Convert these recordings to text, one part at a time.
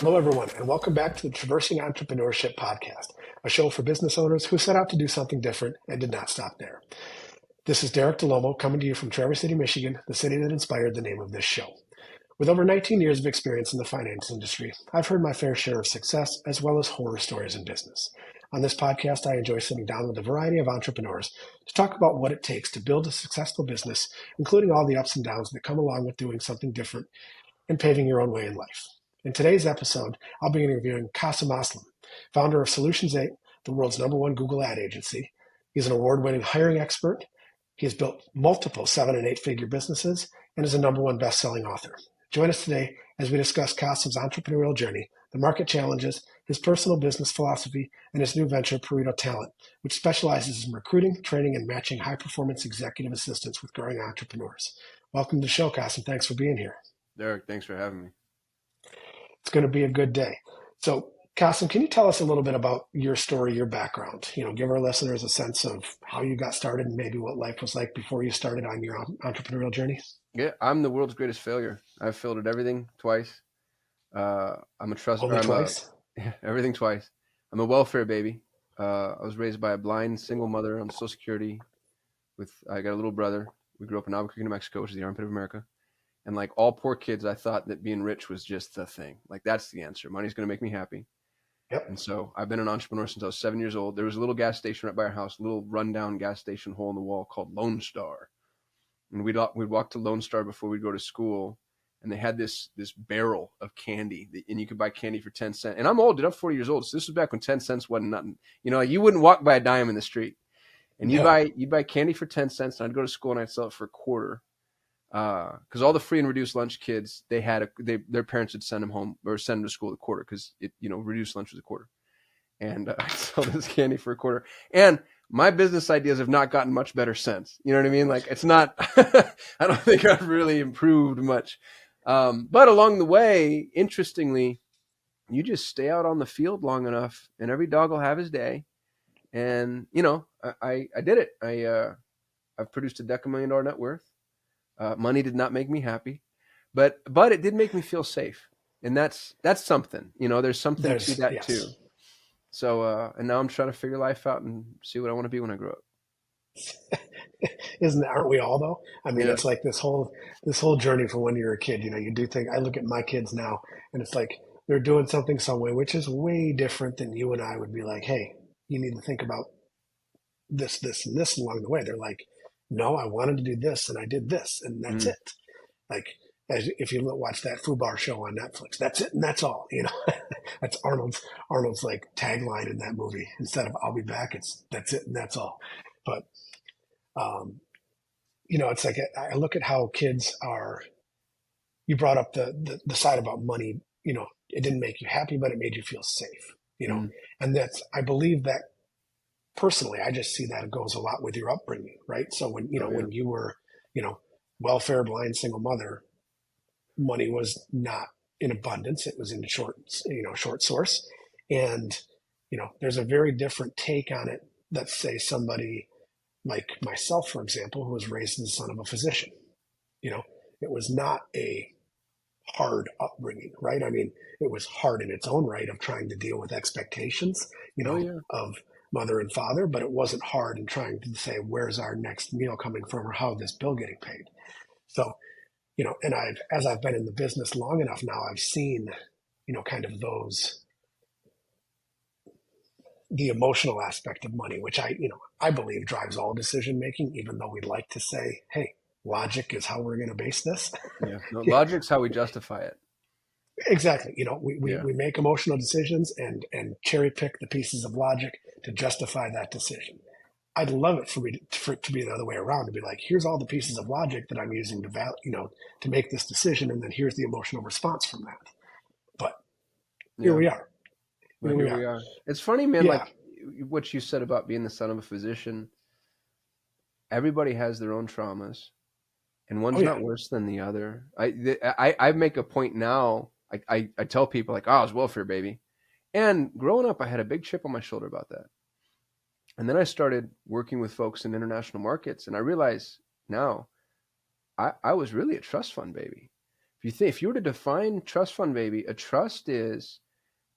Hello, everyone, and welcome back to the Traversing Entrepreneurship podcast, a show for business owners who set out to do something different and did not stop there. This is Derek Dall'Olmo coming to you from Traverse City, Michigan, the city that inspired the name of this show. With over 19 years of experience in the finance industry, I've heard my fair share of success as well as horror stories in business. On this podcast, I enjoy sitting down with a variety of entrepreneurs to talk about what it takes to build a successful business, including all the ups and downs that come along with doing something different and paving your own way in life. In today's episode, I'll be interviewing Kasim Aslam, founder of Solutions 8, the world's #1 Google ad agency. He's an award-winning hiring expert. He has built multiple 7- and 8-figure businesses and is a #1 best-selling author. Join us today as we discuss Kasim's entrepreneurial journey, the market challenges, his personal business philosophy, and his new venture, Pareto Talent, which specializes in recruiting, training, and matching high-performance executive assistants with growing entrepreneurs. Welcome to the show, Kasim. Thanks for being here. Derek, thanks for having me. It's going to be a good day. So, Kasim, can you tell us a little bit about your story, your background? Give our listeners a sense of how you got started and maybe what life was like before you started on your entrepreneurial journey. Yeah, I'm the world's greatest failure. I've failed at everything twice. I'm a trust. Only twice? Everything twice. I'm a welfare baby. I was raised by a blind single mother on Social Security. I got a little brother. We grew up in Albuquerque, New Mexico, which is the armpit of America. And like all poor kids, I thought that being rich was just the thing. Like that's the answer. Money's going to make me happy. Yep. And so I've been an entrepreneur since I was 7 years old. There was a little gas station right by our house, a little rundown gas station hole in the wall called Lone Star. And we'd walk to Lone Star before we'd go to school. And they had this barrel of candy, and you could buy candy for 10 cents. And I'm old, dude. I'm 40 years old. So this was back when 10 cents wasn't nothing. You wouldn't walk by a dime in the street. And you'd buy candy for 10 cents, and I'd go to school and I'd sell it for a quarter. Because all the free and reduced lunch kids, their parents would send them home or send them to school at a quarter because reduced lunch was a quarter. And I sell this candy for a quarter. And my business ideas have not gotten much better since. You know what I mean? Like it's not. I don't think I've really improved much. But along the way, interestingly, you just stay out on the field long enough, and every dog will have his day. And I did it. I've produced a $250,000 net worth. Money did not make me happy, but it did make me feel safe, and that's something. There's something to that yes. too. So and now I'm trying to figure life out and see what I want to be when I grow up. Aren't we all though? I mean, Yeah. It's like this whole journey from when you're a kid. You do think. I look at my kids now, and it's like they're doing something some way, which is way different than you and I would be like, hey, you need to think about this, this, and this along the way. They're like, no, I wanted to do this, and I did this, and that's it. Like, if you watch that Fubar show on Netflix, that's it, and that's all. That's Arnold's like tagline in that movie. Instead of "I'll be back," it's "That's it, and that's all." But it's like I look at how kids are. You brought up the side about money. It didn't make you happy, but it made you feel safe. And that's, I believe that personally, I just see that it goes a lot with your upbringing, right? So when you were, welfare, blind, single mother, money was not in abundance. It was in short source. And, there's a very different take on it. Let's say somebody like myself, for example, who was raised as the son of a physician. It was not a hard upbringing, right? I mean, it was hard in its own right of trying to deal with expectations, of mother and father, but it wasn't hard in trying to say, where's our next meal coming from or how is this bill getting paid? So, and as I've been in the business long enough now, I've seen, kind of the emotional aspect of money, which I believe drives all decision making, even though we'd like to say, hey, logic is how we're going to base this. Yeah. No, logic's how we justify it. Exactly. We make emotional decisions and cherry pick the pieces of logic to justify that decision. I'd love it for it to be the other way around, to be like, here's all the pieces of logic that I'm using to make this decision, and then here's the emotional response from that. But here we are. Here we are. It's funny, man. Yeah. Like what you said about being the son of a physician. Everybody has their own traumas, and one's not worse than the other. I make a point now. I tell people like, oh, I was welfare baby, and growing up, I had a big chip on my shoulder about that. And then I started working with folks in international markets, and I realized now I was really a trust fund baby, if you were to define trust fund baby, a trust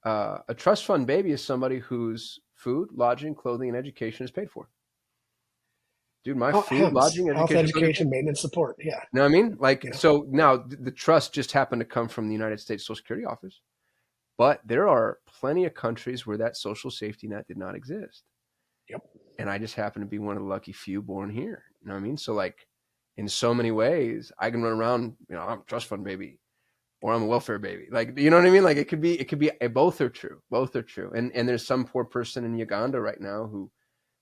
fund baby is somebody whose food, lodging, clothing, and education is paid for. Dude, my food, HEMS, lodging, health, education, clothing, education, maintenance, support. Yeah. know what I mean? Like, You know, so now the trust just happened to come from the United States Social Security Office, but there are plenty of countries where that social safety net did not exist. yep. And I just happen to be one of the lucky few born here. You know what I mean? So like, in so many ways, I can run around, I'm a trust fund baby or I'm a welfare baby. Like, you know what I mean? Like it could be, both are true. Both are true. And there's some poor person in Uganda right now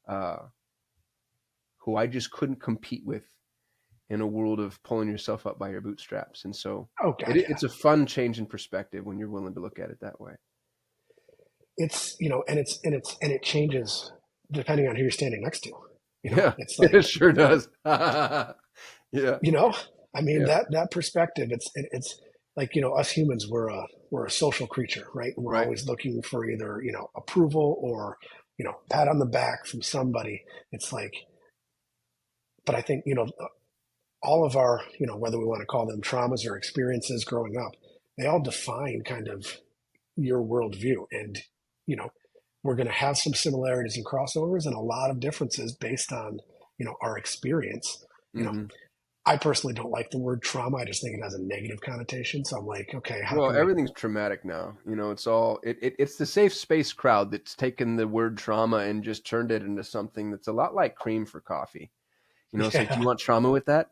uh, who I just couldn't compete with in a world of pulling yourself up by your bootstraps. And so Oh God, yeah. it's a fun change in perspective when you're willing to look at it that way. It's and it changes depending on who you're standing next to. Yeah, It's it like, sure does. Yeah, you know, I mean yeah, that perspective. It's like, us humans, we're a social creature, right? We're right. always looking for either approval or pat on the back from somebody. It's like, but I think all of our, whether we want to call them traumas or experiences growing up, they all define kind of your worldview. And, you know, we're going to have some similarities and crossovers and a lot of differences based on, our experience. You know, Hmm. I personally don't like the word trauma. I just think it has a negative connotation. So I'm like, okay, how Well, can we? everything's traumatic now. It's all it's the safe space crowd that's taken the word trauma and just turned it into something that's a lot like cream for coffee. It's like, do Yeah. you want trauma with that?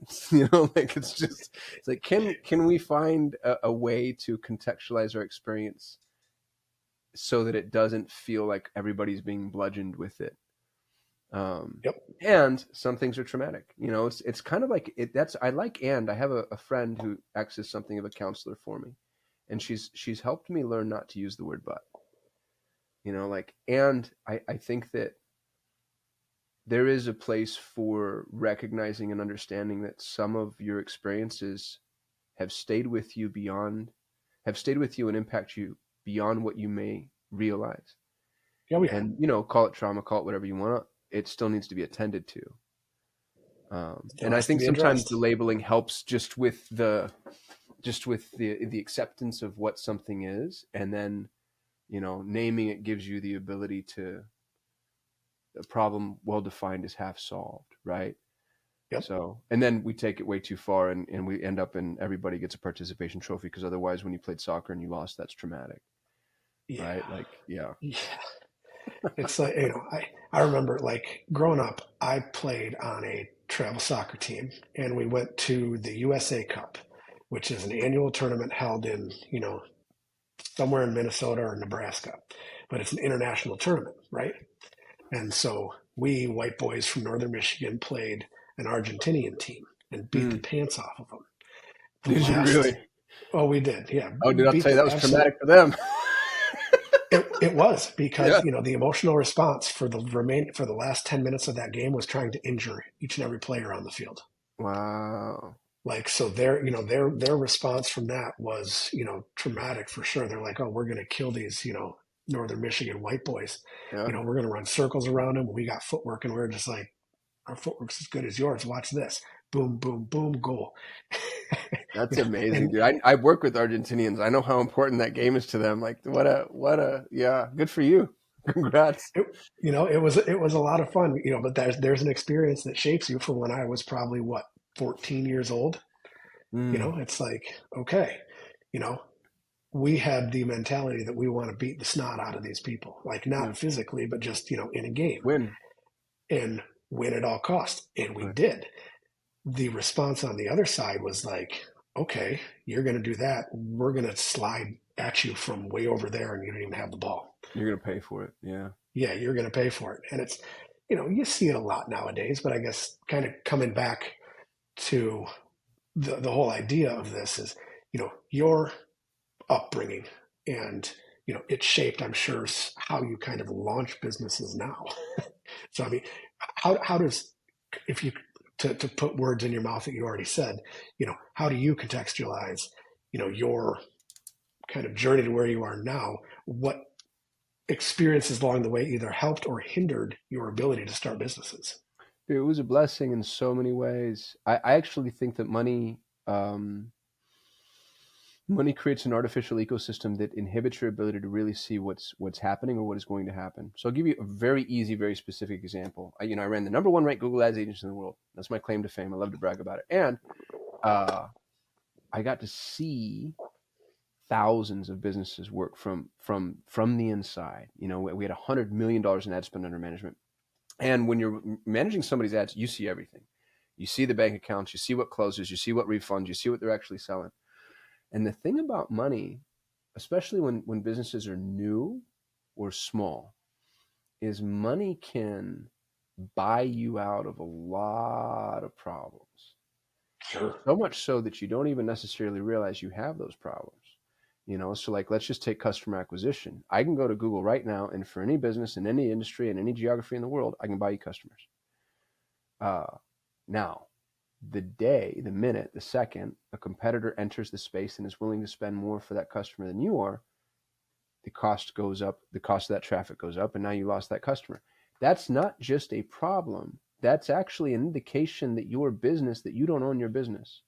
Like it's like, can we find a way to contextualize our experience so that it doesn't feel like everybody's being bludgeoned with it? Um, Yep. and some things are traumatic. It's kind of like it. That's I like. And I have a friend who acts as something of a counselor for me, and she's helped me learn not to use the word but. Like, and I think that there is a place for recognizing and understanding that some of your experiences have stayed with you have stayed with you and impact you beyond what you may realize. Oh yeah. And call it trauma, call it whatever you want. It still needs to be attended to. Still And I has to think be sometimes addressed. the labeling helps just with the acceptance of what something is, and then naming it gives you the ability to a problem well defined is half solved, right? Yep. So, and then we take it way too far, and we end up in everybody gets a participation trophy, because otherwise, when you played soccer and you lost, that's traumatic, Yeah. right? Like, yeah. Yeah. It's like, I remember like growing up, I played on a travel soccer team and we went to the USA Cup, which is an annual tournament held in, somewhere in Minnesota or Nebraska, but it's an international tournament, right? And so we white boys from Northern Michigan played an Argentinian team and beat the Mm. pants off of them. The Did you last, really? oh, we did, yeah, Oh, dude, I'll beat tell you, the that was absolute. traumatic for them. It was because Yeah. the emotional response for the last 10 minutes of that game was trying to injure each and every player on the field. Wow. Like, so their response from that was traumatic for sure. They're like, oh, we're gonna kill these Northern Michigan white boys. Yeah. We're gonna run circles around them. We got footwork, and we're just like, our footwork's as good as yours. Watch this, boom, boom, boom, goal. That's amazing, And dude. I work with Argentinians. I know how important that game is to them. Like, yeah, good for you. Congrats. it, it was a lot of fun. But there's an experience that shapes you from when I was probably what 14 years old. Mm, It's like, okay, you know, we had the mentality that we want to beat the snot out of these people, like yeah. not physically, but just, in a game Win. and win at all costs. And we Right. did. The response on the other side was like, okay, you're going to do that. We're going to slide at you from way over there and you don't even have the ball. You're gonna pay for it. Yeah. Yeah, you're going to pay for it. And it's, you see it a lot nowadays, but I guess kind of coming back to the whole idea of this is, your upbringing and it shaped, I'm sure, how you kind of launch businesses now. So I mean, how does, if you, to put words in your mouth that you already said, how do you contextualize your kind of journey to where you are now? What experiences along the way either helped or hindered your ability to start businesses? Dude, it was a blessing in so many ways. I actually think that money, um, Money creates an artificial ecosystem that inhibits your ability to really see what's happening or what is going to happen. So I'll give you a very easy, very specific example. I ran the number one ranked Google Ads agency in the world. That's my claim to fame. I love to brag about it. And uh, I got to see thousands of businesses work from the inside. We had $100 million in ad spend under management. And when you're managing somebody's ads, you see everything. You see the bank accounts, you see what closes, you see what refunds, you see what they're actually selling. And the thing about money, especially when businesses are new or small, is money can buy you out of a lot of problems. Sure. So much so that you don't even necessarily realize you have those problems. So like, let's just take customer acquisition. I can go to Google right now, and for any business in any industry in any geography in the world, I can buy you customers. Now, the minute, the second a competitor enters the space and is willing to spend more for that customer than you are, the cost goes up, the cost of that traffic goes up, and now you lost that customer. That's not just a problem. That's actually an indication that your business, that you don't own your business.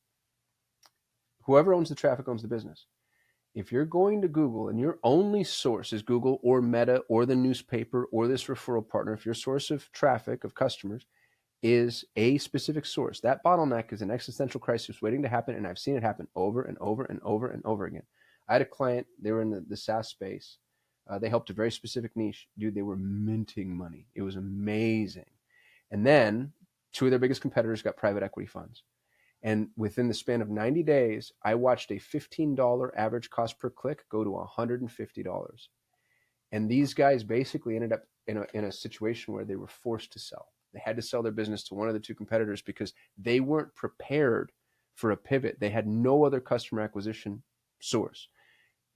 Whoever owns the traffic owns the business. If you're going to Google and your only source is Google or Meta or the newspaper or this referral partner, if your source of traffic, of customers, is a specific source, that bottleneck is an existential crisis waiting to happen, and I've seen it happen over and over and over and over again. I had a client, they were in the SaaS space. They helped a very specific niche. Dude, they were minting money. It was amazing. And then two of their biggest competitors got private equity funds. And within the span of 90 days, I watched a $15 average cost per click go to $150. And these guys basically ended up in a situation where they were forced to sell. They had to sell their business to one of the two competitors because they weren't prepared for a pivot. They had no other customer acquisition source.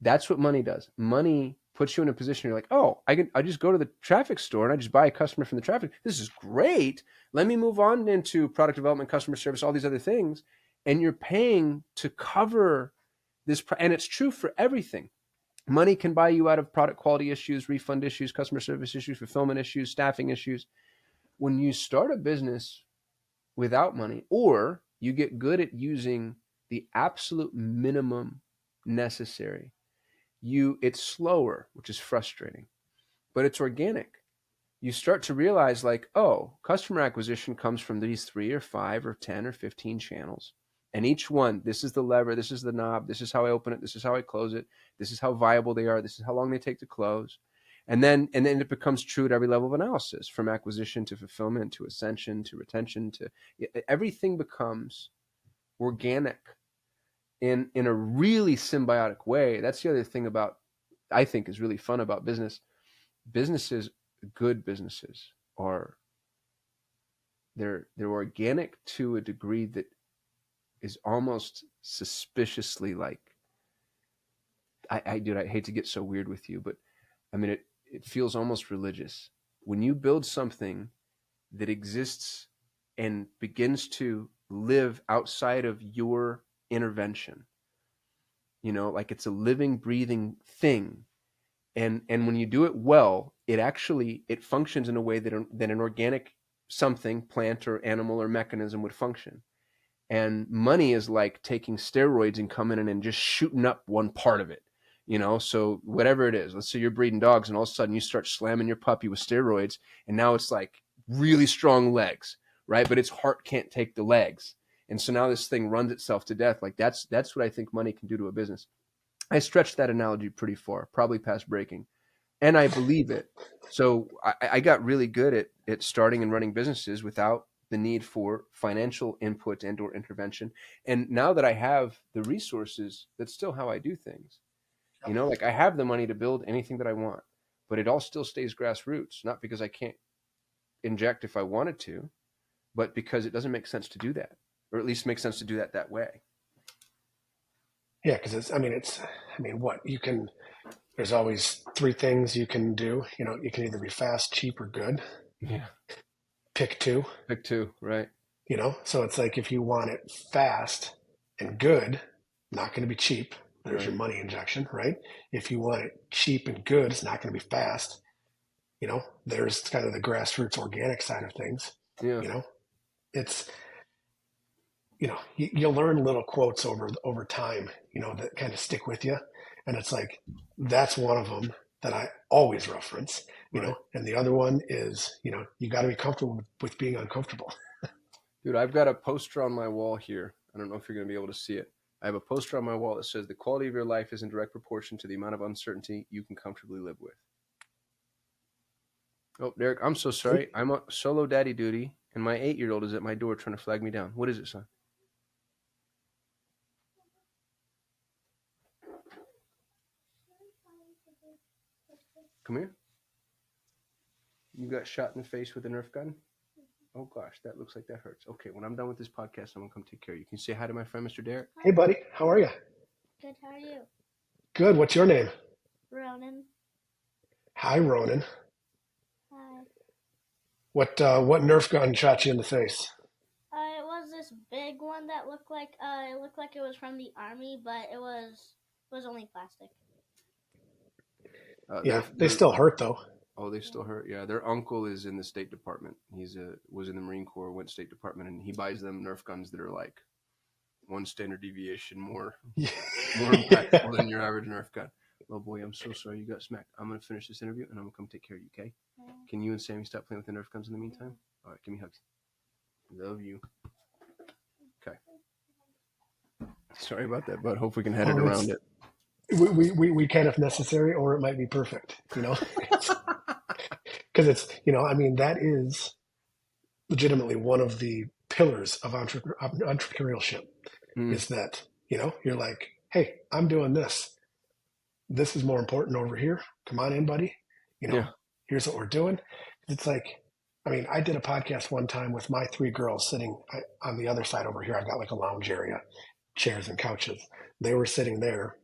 That's what money does. Money puts you in a position where you're like, oh, I just go to the traffic store and I just buy a customer from the traffic. This is great. Let me move on into product development, customer service, all these other things. And you're paying to cover this. And it's true for everything. Money can buy you out of product quality issues, refund issues, customer service issues, fulfillment issues, staffing issues. When you start a business without money, or you get good at using the absolute minimum necessary, it's slower, which is frustrating, but it's organic. You start to realize like, oh, customer acquisition comes from these 3 or 5 or 10 or 15 channels. And each one, this is the lever, this is the knob, this is how I open it, this is how I close it, this is how viable they are, this is how long they take to close. And then it becomes true at every level of analysis, from acquisition to fulfillment to ascension to retention to everything becomes organic in a really symbiotic way. That's the other thing about, I think, is really fun about business. Businesses, good businesses, they're organic to a degree that is almost suspiciously like, I hate to get so weird with you, but I mean, it feels almost religious. When you build something that exists and begins to live outside of your intervention, like it's a living, breathing thing. And when you do it well, it functions in a way that an organic something, plant or animal or mechanism would function. And money is like taking steroids and coming in and just shooting up one part of it. So whatever it is, let's say you're breeding dogs and all of a sudden you start slamming your puppy with steroids, and now it's like really strong legs, right? But its heart can't take the legs. And so now this thing runs itself to death. Like that's what I think money can do to a business. I stretched that analogy pretty far, probably past breaking, and I believe it. So I got really good at starting and running businesses without the need for financial input and or intervention. And now that I have the resources, that's still how I do things. Like I have the money to build anything that I want, but it all still stays grassroots, not because I can't inject if I wanted to, but because it doesn't make sense to do that, or at least makes sense to do that way. Yeah, because there's always 3 things you can do. You can either be fast, cheap, or good. Yeah. Pick 2. Pick 2, right? So it's like, if you want it fast and good, not going to be cheap. There's Right. your money injection, right? If you want it cheap and good, it's not going to be fast. There's kind of the grassroots organic side of things. Yeah. It's you'll learn little quotes over time, that kind of stick with you. And it's like, that's one of them that I always reference, Right. and the other one is, you got to be comfortable with being uncomfortable. Dude, I've got a poster on my wall here. I don't know if you're going to be able to see it. I have a poster on my wall that says the quality of your life is in direct proportion to the amount of uncertainty you can comfortably live with. Oh, Derek, I'm so sorry. I'm on solo daddy duty, and my 8-year-old is at my door trying to flag me down. What is it, son? Come here. You got shot in the face with a Nerf gun? Oh, gosh, that looks like that hurts. Okay, when I'm done with this podcast, I'm going to come take care of you. Can you say hi to my friend, Mr. Derek? Hey, buddy, how are you? Good, how are you? Good. What's your name? Ronan. Hi, Ronan. Hi. What Nerf gun shot you in the face? It was this big one that looked like it was from the army, but it was only plastic. Yeah, they still hurt though. Oh, they still hurt. Yeah, their uncle is in the State Department. Was in the Marine Corps, went State Department, and he buys them Nerf guns that are like one standard deviation more impactful than your average Nerf gun. Oh boy, I'm so sorry you got smacked. I'm gonna finish this interview and I'm gonna come take care of you. Okay? Yeah. Can you and Sammy stop playing with the Nerf guns in the meantime? All right, give me hugs. Love you. Okay. Sorry about that, bud. Hope we can head it around it. We can if necessary, or it might be perfect. Because it's that is legitimately one of the pillars of entrepreneurship. Is that you're like, hey, I'm doing this. This is more important over here. Come on in, buddy. Here's what we're doing. It's like, I did a podcast one time with my 3 girls sitting on the other side over here. I've got like a lounge area, chairs and couches. They were sitting there,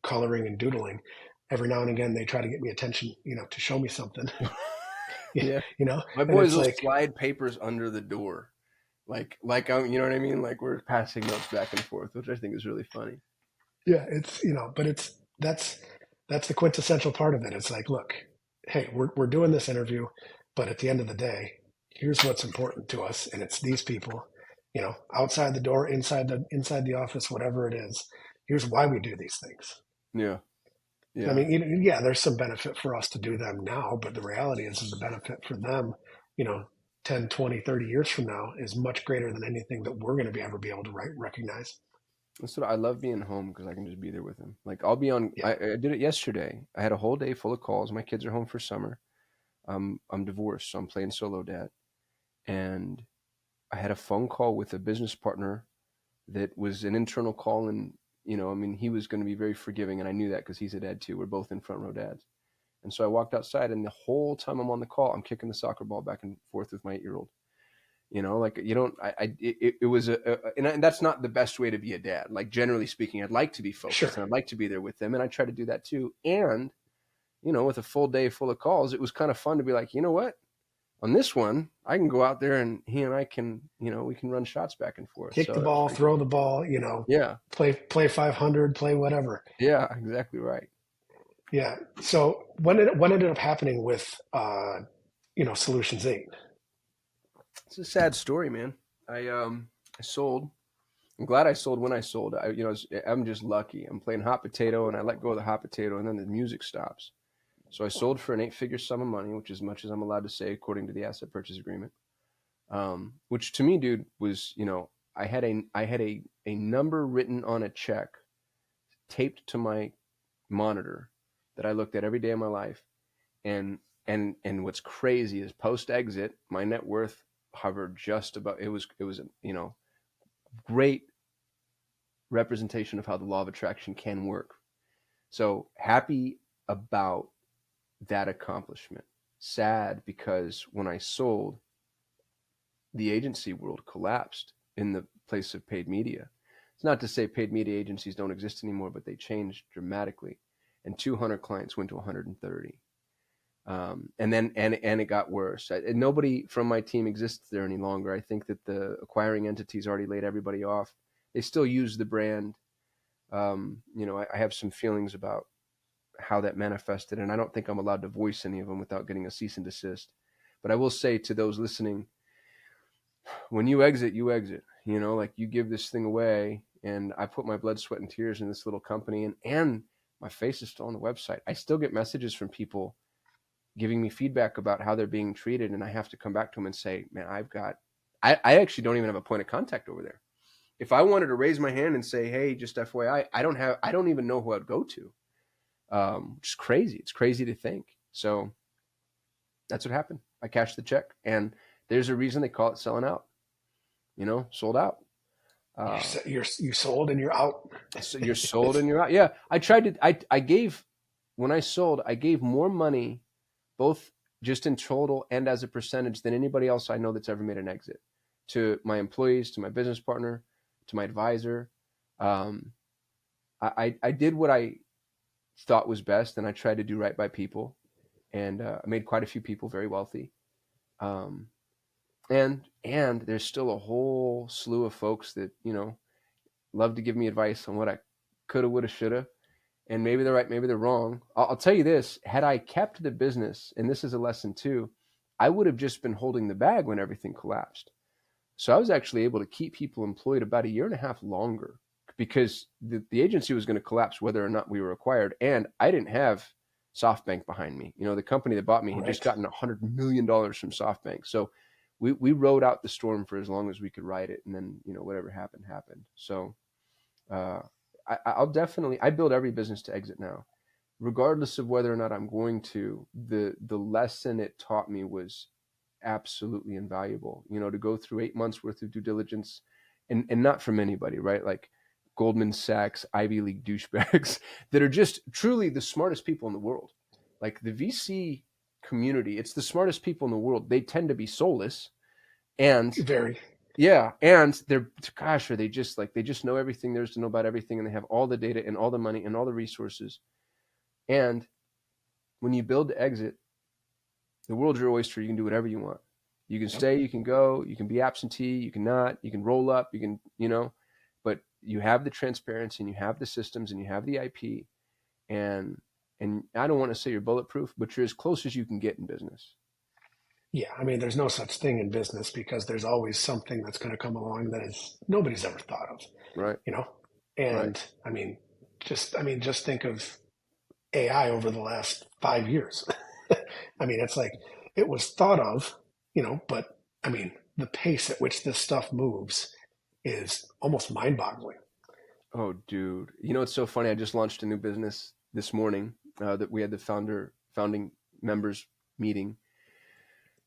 coloring and doodling. Every now and again, they try to get me attention, to show me something. Yeah. My boys will slide papers under the door. Like you know what I mean? Like we're passing notes back and forth, which I think is really funny. Yeah, it's but that's the quintessential part of it. It's like, look, hey, we're doing this interview, but at the end of the day, here's what's important to us, and it's these people, outside the door, inside the office, whatever it is. Here's why we do these things. Yeah. Yeah. There's some benefit for us to do them now, but the reality is the benefit for them, 10, 20, 30 years from now is much greater than anything that we're going to ever be able to recognize. That's what I love, being home because I can just be there with him. Like I'll be on. Yeah. I did it yesterday. I had a whole day full of calls. My kids are home for summer. I'm divorced, so I'm playing solo dad, and I had a phone call with a business partner that was an internal call, and he was going to be very forgiving, and I knew that because he's a dad too. We're both in front row dads, and so I walked outside, and the whole time I'm on the call, I'm kicking the soccer ball back and forth with my 8-year-old. It was and that's not the best way to be a dad. Like generally speaking, I'd like to be focused, sure, and I'd like to be there with them, and I try to do that too. And with a full day full of calls, it was kind of fun to be like, you know what, on this one, I can go out there and he and I can, we can run shots back and forth, kick the ball, throw the ball, yeah, play 500, play whatever. Yeah, exactly right. Yeah. So what ended up happening with Solutions 8? It's a sad story, man. I sold. I'm glad I sold when I sold. I'm just lucky. I'm playing hot potato, and I let go of the hot potato, and then the music stops. So I sold for an 8-figure sum of money, which is as much as I'm allowed to say according to the asset purchase agreement. Which to me, dude, was I had a number written on a check, taped to my monitor that I looked at every day of my life, and what's crazy is post exit, my net worth hovered just about. It was great representation of how the law of attraction can work. So happy about that accomplishment. Sad because when I sold, the agency world collapsed in the place of paid media. It's not to say paid media agencies don't exist anymore, but they changed dramatically, and 200 clients went to 130. And it got worse. Nobody from my team exists there any longer. I think that the acquiring entities already laid everybody off. They still use the brand. I have some feelings about how that manifested, and I don't think I'm allowed to voice any of them without getting a cease and desist. But I will say to those listening, when you exit, you exit. like you give this thing away, and I put my blood, sweat, and tears in this little company, and my face is still on the website. I still get messages from people giving me feedback about how they're being treated, and I have to come back to them and say, man, I actually don't even have a point of contact over there. If I wanted to raise my hand and say, hey, just FYI, I don't even know who I'd go to. Which is crazy. It's crazy to think. So that's what happened. I cashed the check, and there's a reason they call it selling out. Sold out. You sold and you're out. So you're sold and you're out. Yeah, when I sold, I gave more money, both just in total and as a percentage, than anybody else I know that's ever made an exit, to my employees, to my business partner, to my advisor. I did what I thought was best, and I tried to do right by people, and I made quite a few people very wealthy. And there's still a whole slew of folks that, love to give me advice on what I coulda, woulda, shoulda. And maybe they're right, maybe they're wrong. I'll tell you this, had I kept the business, and this is a lesson too, I would have just been holding the bag when everything collapsed. So I was actually able to keep people employed about 1.5 years longer, because the agency was going to collapse whether or not we were acquired. And I didn't have SoftBank behind me. The company that bought me had just gotten $100 million from SoftBank. So we rode out the storm for as long as we could ride it. And then, whatever happened, happened. So I build every business to exit now, regardless of whether or not I'm going to. The lesson it taught me was absolutely invaluable, to go through 8 months worth of due diligence, and not from anybody, right? Like Goldman Sachs, Ivy League douchebags that are just truly the smartest people in the world. Like the VC community, it's the smartest people in the world. They tend to be soulless, and Very. yeah, and are they just they just know everything there is to know about everything, and they have all the data and all the money and all the resources. And when you build to exit, the world's your oyster. You can do whatever you want. You can stay, you can go, you can be absentee, you can not, you can roll up, you can, but you have the transparency, and you have the systems, and you have the IP, and I don't want to say you're bulletproof, but you're as close as you can get in business. Yeah, I mean, there's no such thing in business, because there's always something that's going to come along that nobody's ever thought of. Right. And right. I mean, just think of AI over the last 5 years. I mean, it's like it was thought of, but I mean, the pace at which this stuff moves is almost mind-boggling. Oh, dude. It's so funny. I just launched a new business this morning that we had the founding members meeting.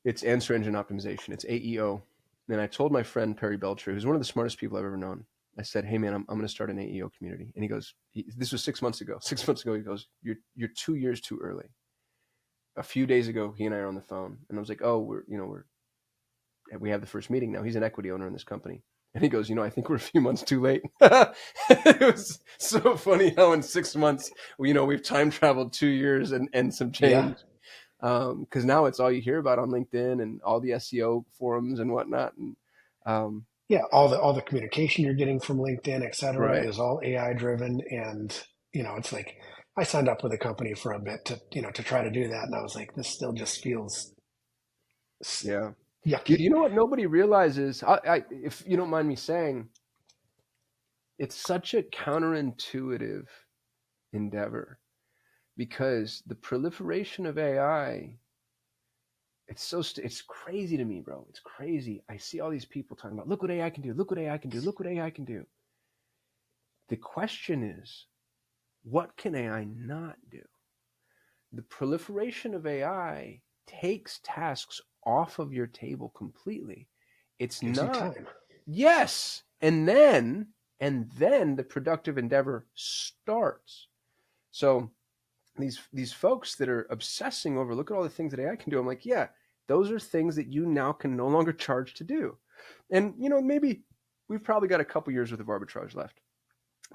It's answer engine optimization. It's AEO. And I told my friend Perry Belcher, who's one of the smartest people I've ever known, I said, hey man, I'm going to start an AEO community. And he goes, this was 6 months ago. 6 months ago, he goes, you're 2 years too early. A few days ago, he and I are on the phone, and I was like, oh, we have the first meeting now. He's an equity owner in this company. And he goes, I think we're a few months too late. It was so funny how in 6 months, we've time traveled 2 years and some change. Because now it's all you hear about on LinkedIn and all the SEO forums and whatnot. And all the communication you're getting from LinkedIn, et cetera, right. is all AI driven. And it's like I signed up with a company for a bit to try to do that, and I was like, this still just feels yucky. You know what nobody realizes? If you don't mind me saying, it's such a counterintuitive endeavor, because the proliferation of AI, it's crazy to me, bro. It's crazy. I see all these people talking about, look what AI can do, look what AI can do, look what AI can do. The question is, what can AI not do? The proliferation of AI takes tasks off of your table completely. It's Gives not. you time. Yes. And then the productive endeavor starts. So these folks that are obsessing over, look at all the things that AI can do. I'm like, yeah, those are things that you now can no longer charge to do. And, maybe we've probably got a couple years worth of arbitrage left.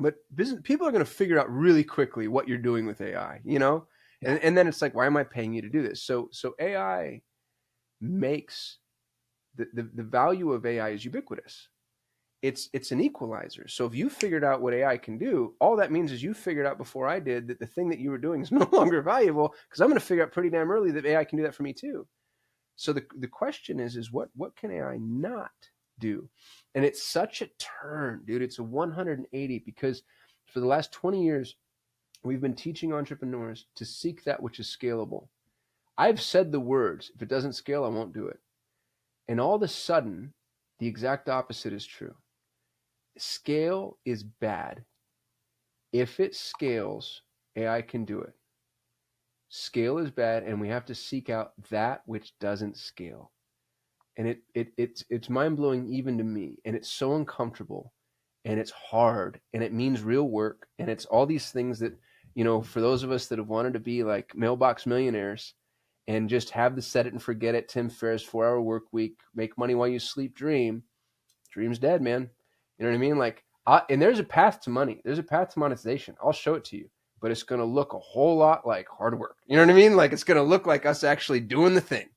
But people are going to figure out really quickly what you're doing with AI, And then it's like, why am I paying you to do this? So AI makes the value of AI is ubiquitous. It's an equalizer. So if you figured out what AI can do, all that means is you figured out before I did that the thing that you were doing is no longer valuable, because I'm going to figure out pretty damn early that AI can do that for me too. So the question is what can AI not do. And it's such a turn, dude. It's a 180, because for the last 20 years, we've been teaching entrepreneurs to seek that which is scalable. I've said the words, if it doesn't scale, I won't do it. And all of a sudden, the exact opposite is true. Scale is bad. If it scales, AI can do it. Scale is bad, and we have to seek out that which doesn't scale. And it's mind-blowing even to me, and it's so uncomfortable, and it's hard, and it means real work, and it's all these things that, for those of us that have wanted to be like mailbox millionaires and just have the set it and forget it, Tim Ferriss 4-hour work week, make money while you sleep, dream's dead, man. You know what I mean? Like, and there's a path to money. There's a path to monetization. I'll show it to you, but it's going to look a whole lot like hard work. You know what I mean? Like, it's going to look like us actually doing the thing.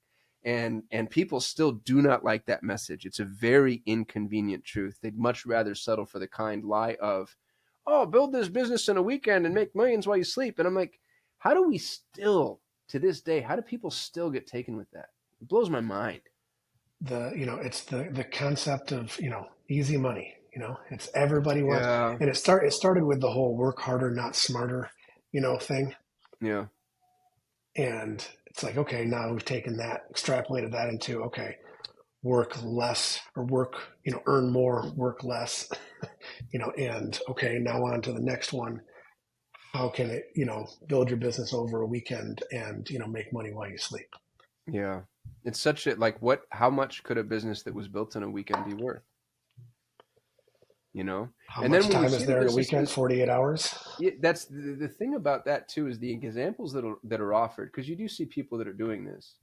And people still do not like that message. It's a very inconvenient truth. They'd much rather settle for the kind lie of, oh, build this business in a weekend and make millions while you sleep. And I'm like, how do we still, to this day, how do people still get taken with that? It blows my mind. It's the concept of, easy money. It's everybody wants, Yeah. and it started with the whole work harder, not smarter, thing. Yeah. And it's like, okay, now we've taken that, extrapolated that into, okay, work less, or work, earn more, work less, and okay, now on to the next one. How can it, build your business over a weekend and, make money while you sleep? Yeah. It's such a, like, how much could a business that was built in a weekend be worth? How And much then when we time see is the there in a weekend? businesses, 48 hours. that's the thing about that too, is the examples that are offered, because you do see people that are doing this.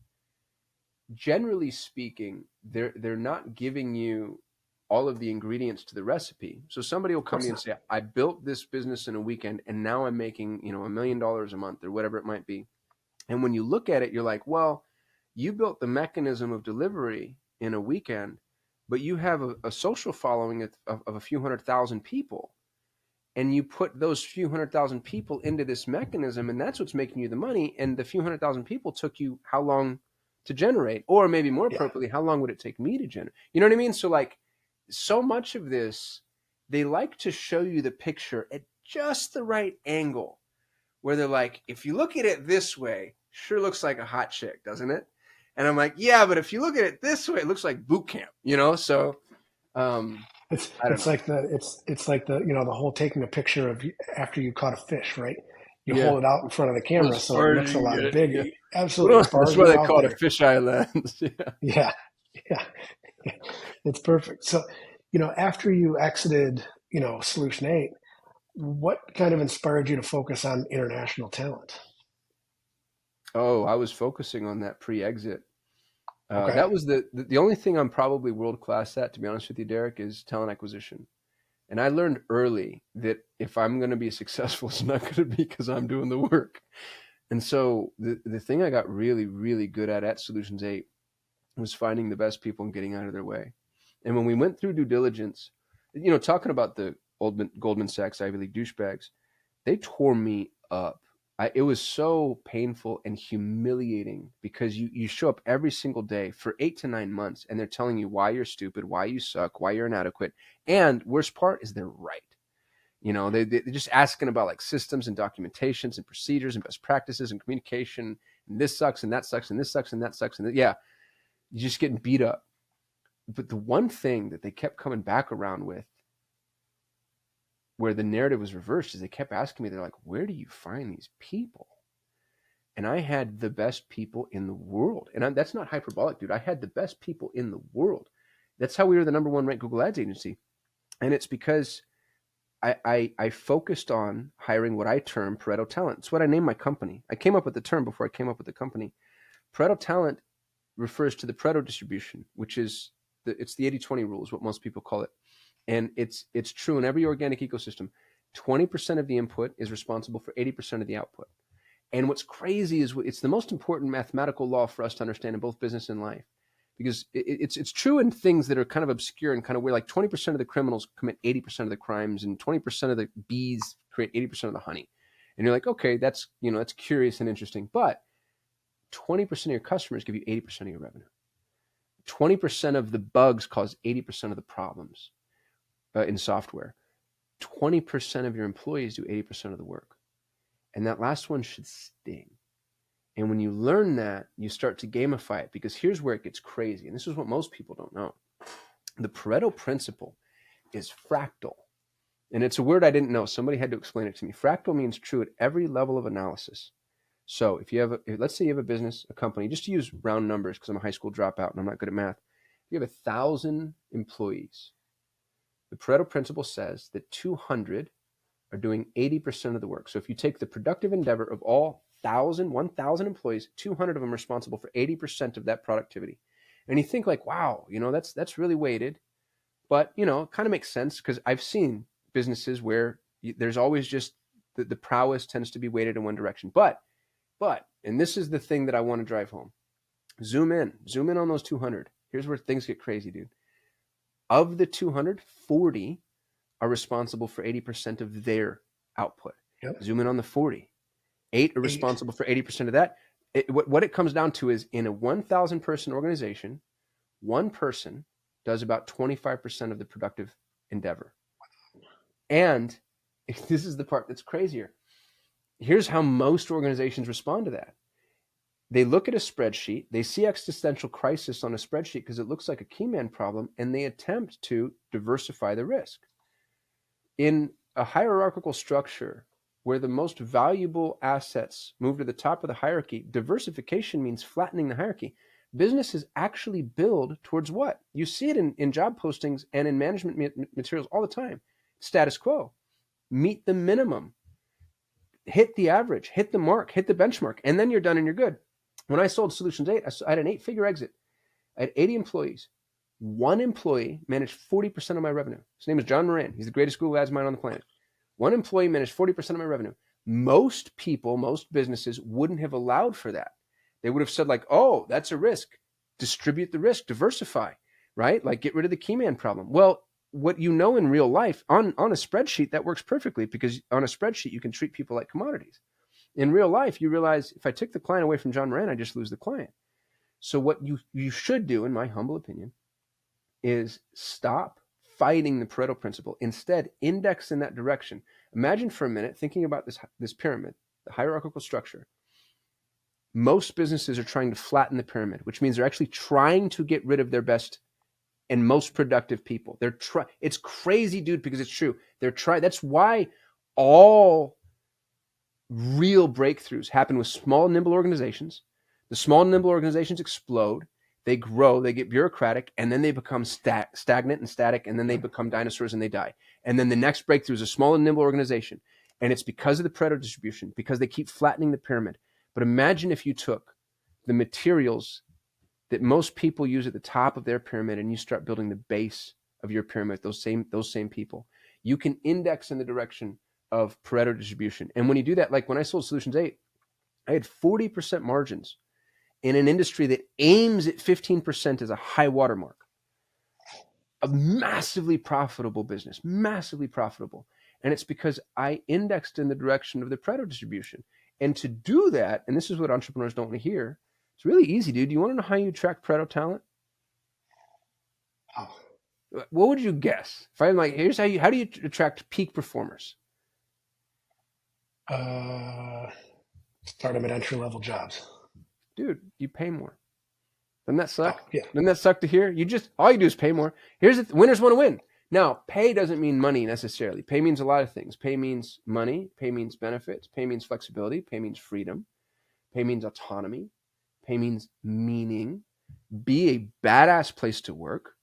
Generally speaking, they're not giving you all of the ingredients to the recipe. So somebody will come to you and say, I built this business in a weekend and now I'm making, $1 million a month or whatever it might be. And when you look at it, you're like, well, you built the mechanism of delivery in a weekend, but you have a social following of a few 100,000 people. And you put those few 100,000 people into this mechanism, and that's what's making you the money. And the few 100,000 people took you how long to generate? Or maybe more appropriately, how long would it take me to generate? You know what I mean? So like, so much of this, they like to show you the picture at just the right angle, where they're like, if you look at it this way, sure looks like a hot chick, doesn't it? And I'm like, yeah, but if you look at it this way, it looks like boot camp, So I don't know. It's like the the whole taking a picture of after you caught a fish, right? You Yeah. hold it out in front of the Well, camera as so it far as looks you a can lot get it. bigger. Yeah. Absolutely, as far That's as why you're they out call it there. a fisheye lens. Yeah. Yeah, it's perfect. So, after you exited, Solution 8, what kind of inspired you to focus on international talent? Oh, I was focusing on that pre-exit. Okay. That was the only thing I'm probably world class at, to be honest with you, Derek, is talent acquisition. And I learned early that if I'm going to be successful, it's not going to be because I'm doing the work. And so the thing I got really, really good at Solutions 8 was finding the best people and getting out of their way. And when we went through due diligence, talking about the Goldman Sachs Ivy League douchebags, they tore me up. It was so painful and humiliating, because you show up every single day for 8 to 9 months and they're telling you why you're stupid, why you suck, why you're inadequate. And worst part is they're right. They're just asking about like systems and documentations and procedures and best practices and communication. And this sucks and that sucks and this sucks and that sucks. And yeah, you're just getting beat up. But the one thing that they kept coming back around with, where the narrative was reversed, is they kept asking me, they're like, where do you find these people? And I had the best people in the world. And that's not hyperbolic, dude. I had the best people in the world. That's how we were the number one ranked Google Ads agency. And it's because I focused on hiring what I term Pareto Talent. It's what I named my company. I came up with the term before I came up with the company. Pareto Talent refers to the Pareto distribution, which is it's the 80-20 rule, is what most people call it. And it's true in every organic ecosystem. 20% of the input is responsible for 80% of the output. And what's crazy is it's the most important mathematical law for us to understand in both business and life, because it's true in things that are kind of obscure and kind of weird. Like 20% of the criminals commit 80% of the crimes, and 20% of the bees create 80% of the honey. And you're like, okay, that's that's curious and interesting, but 20% of your customers give you 80% of your revenue. 20% of the bugs cause 80% of the problems in software. 20% of your employees do 80% of the work. And that last one should sting. And when you learn that, you start to gamify it, because here's where it gets crazy. And this is what most people don't know. The Pareto Principle is fractal. And it's a word I didn't know. Somebody had to explain it to me. Fractal means true at every level of analysis. So if you have, let's say you have a business, a company, just to use round numbers because I'm a high school dropout and I'm not good at math. If you have 1,000 employees, the Pareto Principle says that 200 are doing 80% of the work. So if you take the productive endeavor of all 1,000 employees, 200 of them are responsible for 80% of that productivity. And you think like, wow, that's really weighted. But, it kind of makes sense, because I've seen businesses where there's always just the prowess tends to be weighted in one direction. But, and this is the thing that I want to drive home. Zoom in on those 200. Here's where things get crazy, dude. Of the 200, 40 are responsible for 80% of their output. Yep. Zoom in on the 40. 8 are responsible for 80% of that. What it comes down to is, in a 1,000 person organization, one person does about 25% of the productive endeavor. And this is the part that's crazier. Here's how most organizations respond to that. They look at a spreadsheet, they see existential crisis on a spreadsheet because it looks like a key man problem, and they attempt to diversify the risk. In a hierarchical structure where the most valuable assets move to the top of the hierarchy, diversification means flattening the hierarchy. Businesses actually build towards what? You see it in job postings and in management materials all the time. Status quo. Meet the minimum. Hit the average. Hit the mark. Hit the benchmark. And then you're done and you're good. When I sold Solutions 8, I had an 8-figure exit. I had 80 employees. One employee managed 40% of my revenue. His name is John Moran. He's the greatest Google Ads mind on the planet. One employee managed 40% of my revenue. Most people, most businesses wouldn't have allowed for that. They would have said like, oh, that's a risk. Distribute the risk, diversify, right? Like get rid of the key man problem. Well, what you know in real life, on a spreadsheet, that works perfectly, because on a spreadsheet, you can treat people like commodities. In real life, you realize if I took the client away from John Moran, I just lose the client. So what you should do, in my humble opinion, is stop fighting the Pareto Principle. Instead, index in that direction. Imagine for a minute thinking about this pyramid, the hierarchical structure. Most businesses are trying to flatten the pyramid, which means they're actually trying to get rid of their best and most productive people. It's crazy, dude, because it's true. That's why all real breakthroughs happen with small, nimble organizations. The small, nimble organizations explode. They grow, they get bureaucratic, and then they become stagnant and static, and then they become dinosaurs and they die. And then the next breakthrough is a small and nimble organization. And it's because of the Pareto distribution, because they keep flattening the pyramid. But imagine if you took the materials that most people use at the top of their pyramid and you start building the base of your pyramid, those same people. You can index in the direction of Pareto distribution. And when you do that, like when I sold Solutions 8, I had 40% margins in an industry that aims at 15% as a high watermark. A massively profitable business, massively profitable. And it's because I indexed in the direction of the Pareto distribution. And to do that, and this is what entrepreneurs don't want to hear, it's really easy, dude. Do you want to know how you attract Pareto talent? Oh. What would you guess? If I'm like, here's how do you attract peak performers? Start them at entry-level jobs. Dude, you pay more. Doesn't that suck? Oh, yeah. Doesn't that suck to hear? All you do is pay more. Here's winners want to win. Now, pay doesn't mean money necessarily. Pay means a lot of things. Pay means money. Pay means benefits. Pay means flexibility. Pay means freedom. Pay means autonomy. Pay means meaning. Be a badass place to work.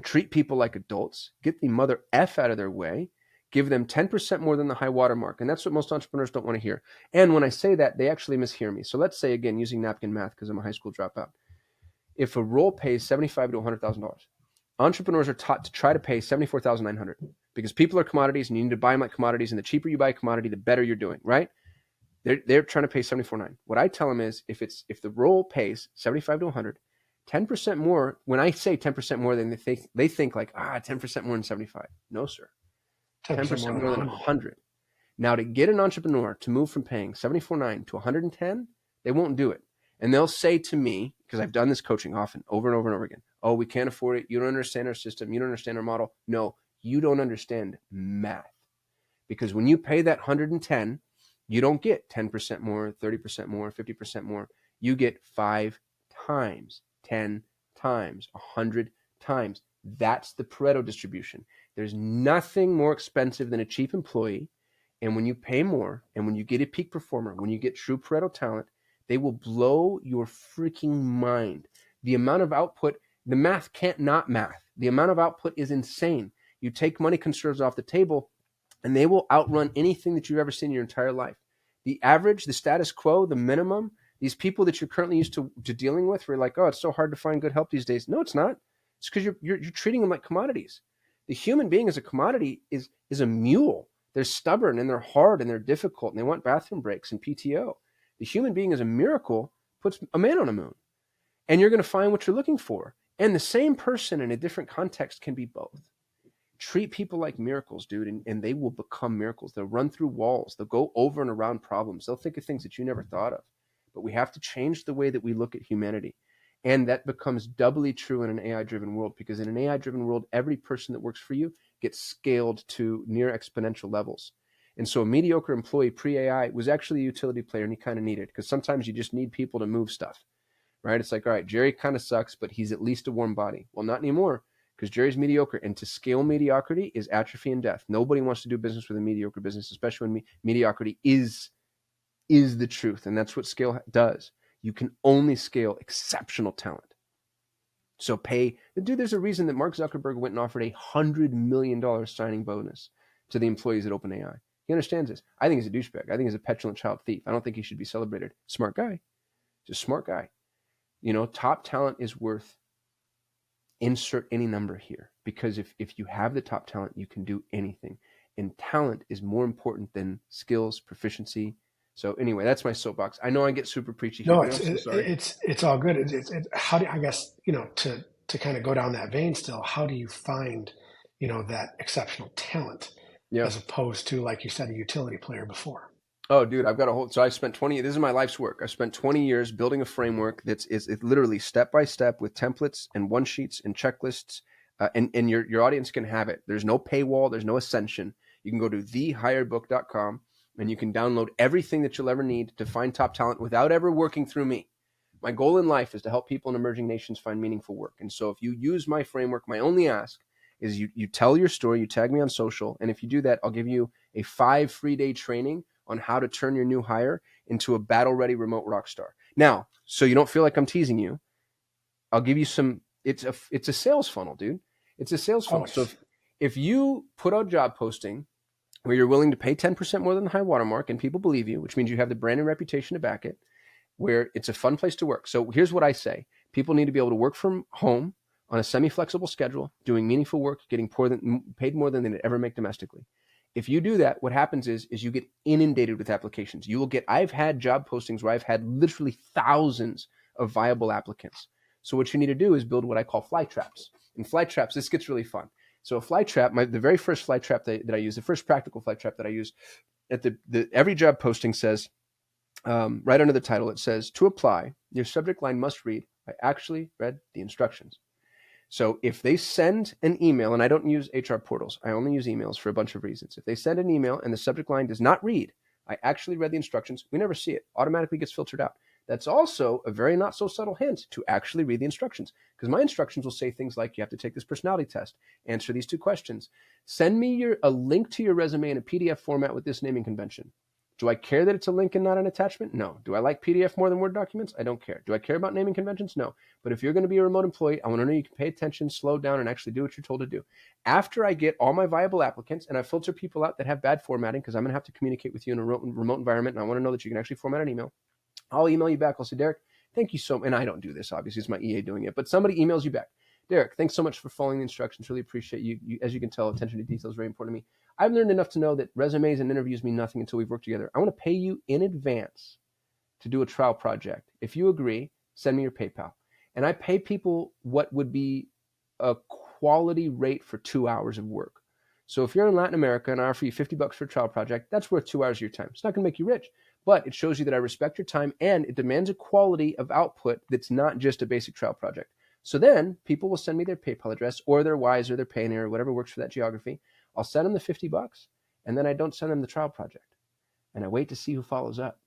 Treat people like adults. Get the mother F out of their way. Give them 10% more than the high water mark. And that's what most entrepreneurs don't want to hear. And when I say that, they actually mishear me. So let's say, again, using napkin math, because I'm a high school dropout. If a role pays $75,000 to $100,000, entrepreneurs are taught to try to pay $74,900 because people are commodities and you need to buy them like commodities. And the cheaper you buy a commodity, the better you're doing, right? They're trying to pay $74,900. What I tell them is if the role pays $75,000 to $100,000, 10% more. When I say 10% more, then they think like 10% more than 75. No, sir. 10% more than 100. Now, to get an entrepreneur to move from paying $74,900 to $110,000, they won't do it. And they'll say to me, because I've done this coaching often, over and over and over again, Oh, we can't afford it. You don't understand our system. You don't understand our model. No, you don't understand math. Because when you pay that 110, you don't get 10% more, 30% more, 50% more. You get 5 times, 10 times, 100 times. That's the Pareto distribution. There's nothing more expensive than a cheap employee. And when you pay more, and when you get a peak performer, when you get true Pareto talent, they will blow your freaking mind. The amount of output, the math can't not math. The amount of output is insane. You take money conserves off the table, and they will outrun anything that you've ever seen in your entire life. The average, the status quo, the minimum, these people that you're currently used to dealing with, where you're like, oh, it's so hard to find good help these days. No, it's not. It's because you're treating them like commodities. The human being as a commodity is a mule. They're stubborn and they're hard and they're difficult and they want bathroom breaks and PTO. The human being as a miracle puts a man on a moon, and you're going to find what you're looking for. And the same person in a different context can be both. Treat people like miracles, dude, and they will become miracles. They'll run through walls. They'll go over and around problems. They'll think of things that you never thought of. But we have to change the way that we look at humanity. And that becomes doubly true in an AI-driven world, because in an AI-driven world, every person that works for you gets scaled to near exponential levels. And so a mediocre employee pre-AI was actually a utility player, and he kind of needed, because sometimes you just need people to move stuff, right? It's like, all right, Jerry kind of sucks, but he's at least a warm body. Well, not anymore, because Jerry's mediocre, and to scale mediocrity is atrophy and death. Nobody wants to do business with a mediocre business, especially when mediocrity is the truth, and that's what scale does. You can only scale exceptional talent. So there's a reason that Mark Zuckerberg went and offered $100 million signing bonus to the employees at OpenAI. He understands this. I think he's a douchebag. I think he's a petulant child thief. I don't think he should be celebrated. Smart guy. Just smart guy. Top talent is worth, insert any number here, because if you have the top talent, you can do anything. And talent is more important than skills, proficiency. So anyway, that's my soapbox. I know I get super preachy here. No, I'm so sorry. it's all good. How do I guess, to kind of go down that vein still, how do you find, that exceptional talent as opposed to, like you said, a utility player before? Oh, dude, so I spent this is my life's work. I spent 20 years building a framework it's literally step by step with templates and one sheets and checklists. And your audience can have it. There's no paywall. There's no ascension. You can go to thehiredbook.com and you can download everything that you'll ever need to find top talent without ever working through me. My goal in life is to help people in emerging nations find meaningful work. And so if you use my framework, my only ask is you tell your story, you tag me on social. And if you do that, I'll give you a 5 free-day training on how to turn your new hire into a battle-ready remote rock star. Now, so you don't feel like I'm teasing you, I'll give you it's a sales funnel, dude. It's a sales funnel. So if you put out job posting where you're willing to pay 10% more than the high watermark and people believe you, which means you have the brand and reputation to back it, where it's a fun place to work. So here's what I say. People need to be able to work from home on a semi-flexible schedule, doing meaningful work, getting paid more than they'd ever make domestically. If you do that, what happens is you get inundated with applications. I've had job postings where I've had literally thousands of viable applicants. So what you need to do is build what I call fly traps. In fly traps, this gets really fun. So a fly trap, the very first fly trap that I use, the first practical fly trap that I use, at every job posting says, right under the title, it says, to apply, your subject line must read, I actually read the instructions. So if they send an email, and I don't use HR portals, I only use emails for a bunch of reasons. If they send an email and the subject line does not read, I actually read the instructions, we never see it. Automatically gets filtered out. That's also a very not so subtle hint to actually read the instructions, because my instructions will say things like, you have to take this personality test, answer these 2 questions, send me a link to your resume in a PDF format with this naming convention. Do I care that it's a link and not an attachment? No. Do I like PDF more than Word documents? I don't care. Do I care about naming conventions? No. But if you're going to be a remote employee, I want to know you can pay attention, slow down, and actually do what you're told to do. After I get all my viable applicants and I filter people out that have bad formatting, because I'm going to have to communicate with you in a remote environment, and I want to know that you can actually format an email, I'll email you back. I'll say, Derek, thank you so much. And I don't do this, obviously. It's my EA doing it. But somebody emails you back. Derek, thanks so much for following the instructions. Really appreciate you. As you can tell, attention to detail is very important to me. I've learned enough to know that resumes and interviews mean nothing until we've worked together. I want to pay you in advance to do a trial project. If you agree, send me your PayPal. And I pay people what would be a quality rate for 2 hours of work. So if you're in Latin America and I offer you $50 for a trial project, that's worth 2 hours of your time. It's not going to make you rich, but it shows you that I respect your time and it demands a quality of output that's not just a basic trial project. So then people will send me their PayPal address or their Wise or their Payoneer or whatever works for that geography. I'll send them the $50, and then I don't send them the trial project. And I wait to see who follows up.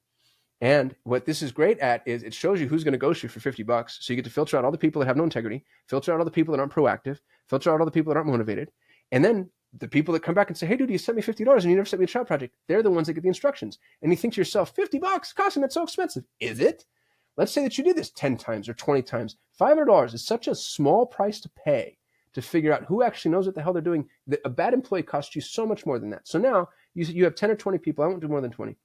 And what this is great at is it shows you who's going to ghost you for $50. So you get to filter out all the people that have no integrity, filter out all the people that aren't proactive, filter out all the people that aren't motivated. And then the people that come back and say, hey, dude, you sent me $50 and you never sent me a trial project. They're the ones that get the instructions. And you think to yourself, $50, Kasim, that's so expensive. Is it? Let's say that you did this 10 times or 20 times. $500 is such a small price to pay to figure out who actually knows what the hell they're doing. A bad employee costs you so much more than that. So now you have 10 or 20 people. I won't do more than 20.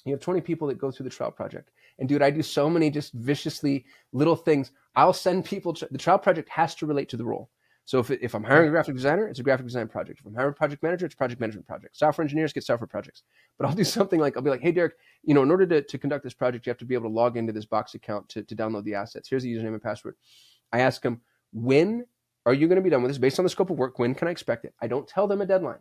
You have 20 people that go through the trial project. And dude, I do so many just viciously little things. I'll send people, the trial project has to relate to the role. So if I'm hiring a graphic designer, it's a graphic design project. If I'm hiring a project manager, it's a project management project. Software engineers get software projects. But I'll do something like, I'll be like, hey, Derek, in order to conduct this project, you have to be able to log into this Box account to download the assets. Here's the username and password. I ask them, when are you going to be done with this? Based on the scope of work, when can I expect it? I don't tell them a deadline.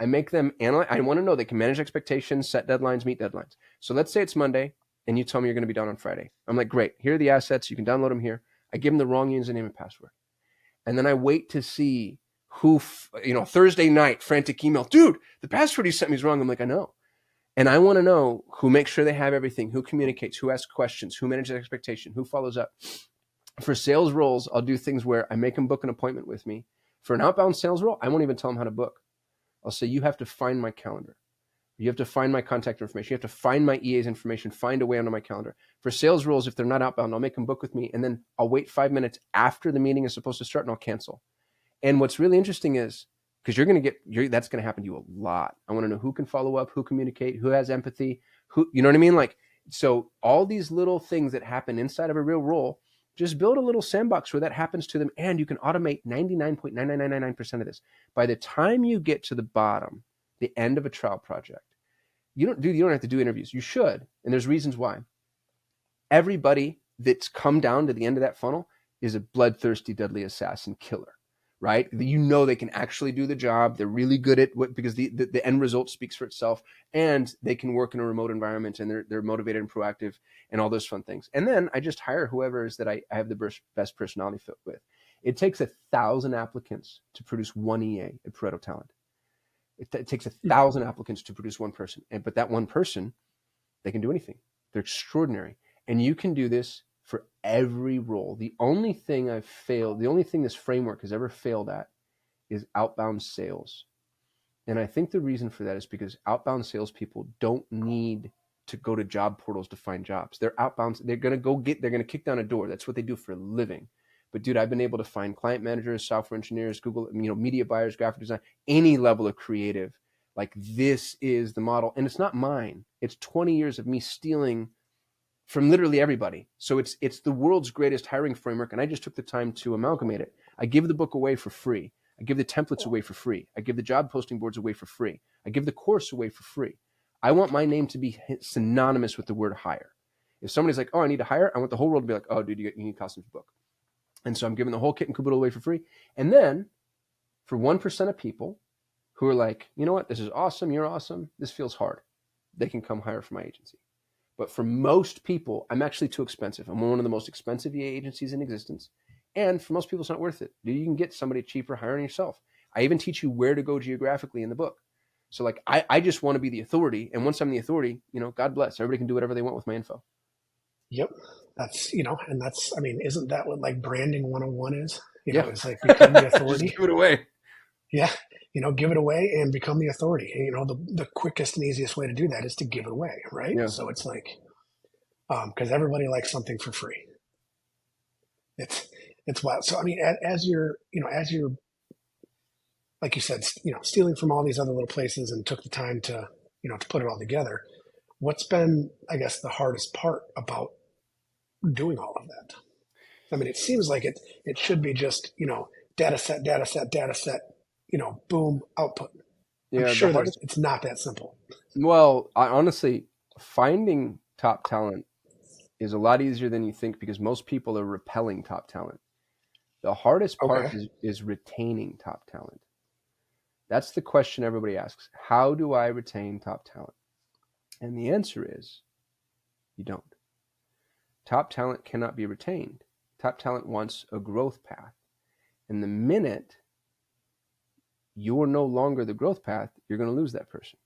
I make them analyze. I want to know they can manage expectations, set deadlines, meet deadlines. So let's say it's Monday and you tell me you're going to be done on Friday. I'm like, great, here are the assets. You can download them here. I give them the wrong username and password. And then I wait to see who, Thursday night, frantic email, dude, the password you sent me is wrong. I'm like, I know. And I want to know who makes sure they have everything, who communicates, who asks questions, who manages expectation, who follows up. For sales roles, I'll do things where I make them book an appointment with me. For an outbound sales role, I won't even tell them how to book. I'll say, you have to find my calendar. You have to find my contact information. You have to find my EA's information, find a way onto my calendar. For sales roles, if they're not outbound, I'll make them book with me. And then I'll wait 5 minutes after the meeting is supposed to start and I'll cancel. And what's really interesting is, because that's going to happen to you a lot. I want to know who can follow up, who communicate, who has empathy, who, you know what I mean? Like, so all these little things that happen inside of a real role, just build a little sandbox where that happens to them. And you can automate 99.99999% of this. By the time you get to the bottom, the end of a trial project, you don't have to do interviews. You should. And there's reasons why. Everybody that's come down to the end of that funnel is a bloodthirsty, deadly assassin killer, right? They can actually do the job. They're really good at because the end result speaks for itself, and they can work in a remote environment, and they're motivated and proactive and all those fun things. And then I just hire whoever is that I have the best personality fit with. It takes 1,000 applicants to produce one EA at Pareto Talent. It takes 1,000 applicants to produce one person. But that one person, they can do anything. They're extraordinary. And you can do this for every role. The only thing this framework has ever failed at is outbound sales. And I think the reason for that is because outbound salespeople don't need to go to job portals to find jobs. They're outbound. They're going to kick down a door. That's what they do for a living. But dude, I've been able to find client managers, software engineers, Google, media buyers, graphic design, any level of creative. Like, this is the model. And it's not mine. It's 20 years of me stealing from literally everybody. So it's the world's greatest hiring framework. And I just took the time to amalgamate it. I give the book away for free. I give the templates away for free. I give the job posting boards away for free. I give the course away for free. I want my name to be synonymous with the word hire. If somebody's like, oh, I need to hire, I want the whole world to be like, oh, dude, you need Kasim's book. And so I'm giving the whole kit and caboodle away for free. And then for 1% of people who are like, you know what, this is awesome, you're awesome, this feels hard, they can come hire for my agency. But for most people, I'm actually too expensive. I'm one of the most expensive EA agencies in existence. And for most people, it's not worth it. You can get somebody cheaper hiring yourself. I even teach you where to go geographically in the book. So like, I just want to be the authority. And once I'm the authority, God bless, everybody can do whatever they want with my info. Yep. That's, isn't that what like branding 101 is? It's like become the authority. Just give it away. Yeah. Give it away and become the authority. And, the quickest and easiest way to do that is to give it away. Right. Yeah. So it's like, because everybody likes something for free. It's wild. So, as you're, like you said, stealing from all these other little places and took the time to, to put it all together, what's been, I guess, the hardest part about doing all of that? It seems like it should be just, data set, boom, output. Yeah, I'm sure it's not that simple. Well, honestly, finding top talent is a lot easier than you think because most people are repelling top talent. The hardest part is retaining top talent. That's the question everybody asks. How do I retain top talent? And the answer is, you don't. Top talent cannot be retained. top talent wants a growth path. And the minute you're no longer the growth path, you're going to lose that person.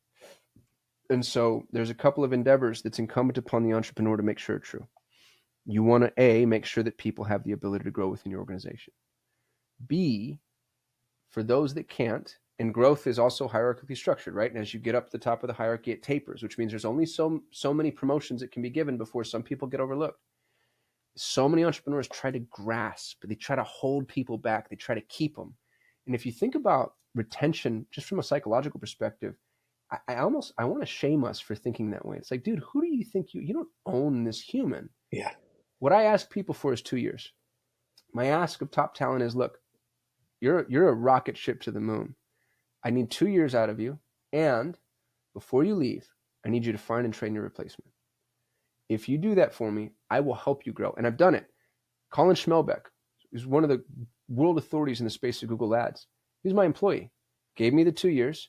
And so there's a couple of endeavors that's incumbent upon the entrepreneur to make sure it's true. You want to, A, make sure that people have the ability to grow within your organization. B, for those that can't, and growth is also hierarchically structured, right? And as you get up the top of the hierarchy, it tapers, which means there's only so many promotions that can be given before some people get overlooked. So many entrepreneurs try to grasp, they try to hold people back, they try to keep them. And if you think about retention, just from a psychological perspective, I want to shame us for thinking that way. It's like, dude, who do you think you don't own this human? Yeah. What I ask people for is 2 years. My ask of top talent is, look, you're a rocket ship to the moon. I need 2 years out of you. And before you leave, I need you to find and train your replacement. If you do that for me, I will help you grow. And I've done it. Colin Schmelbeck is one of the world authorities in the space of Google Ads. He's my employee. Gave me the 2 years,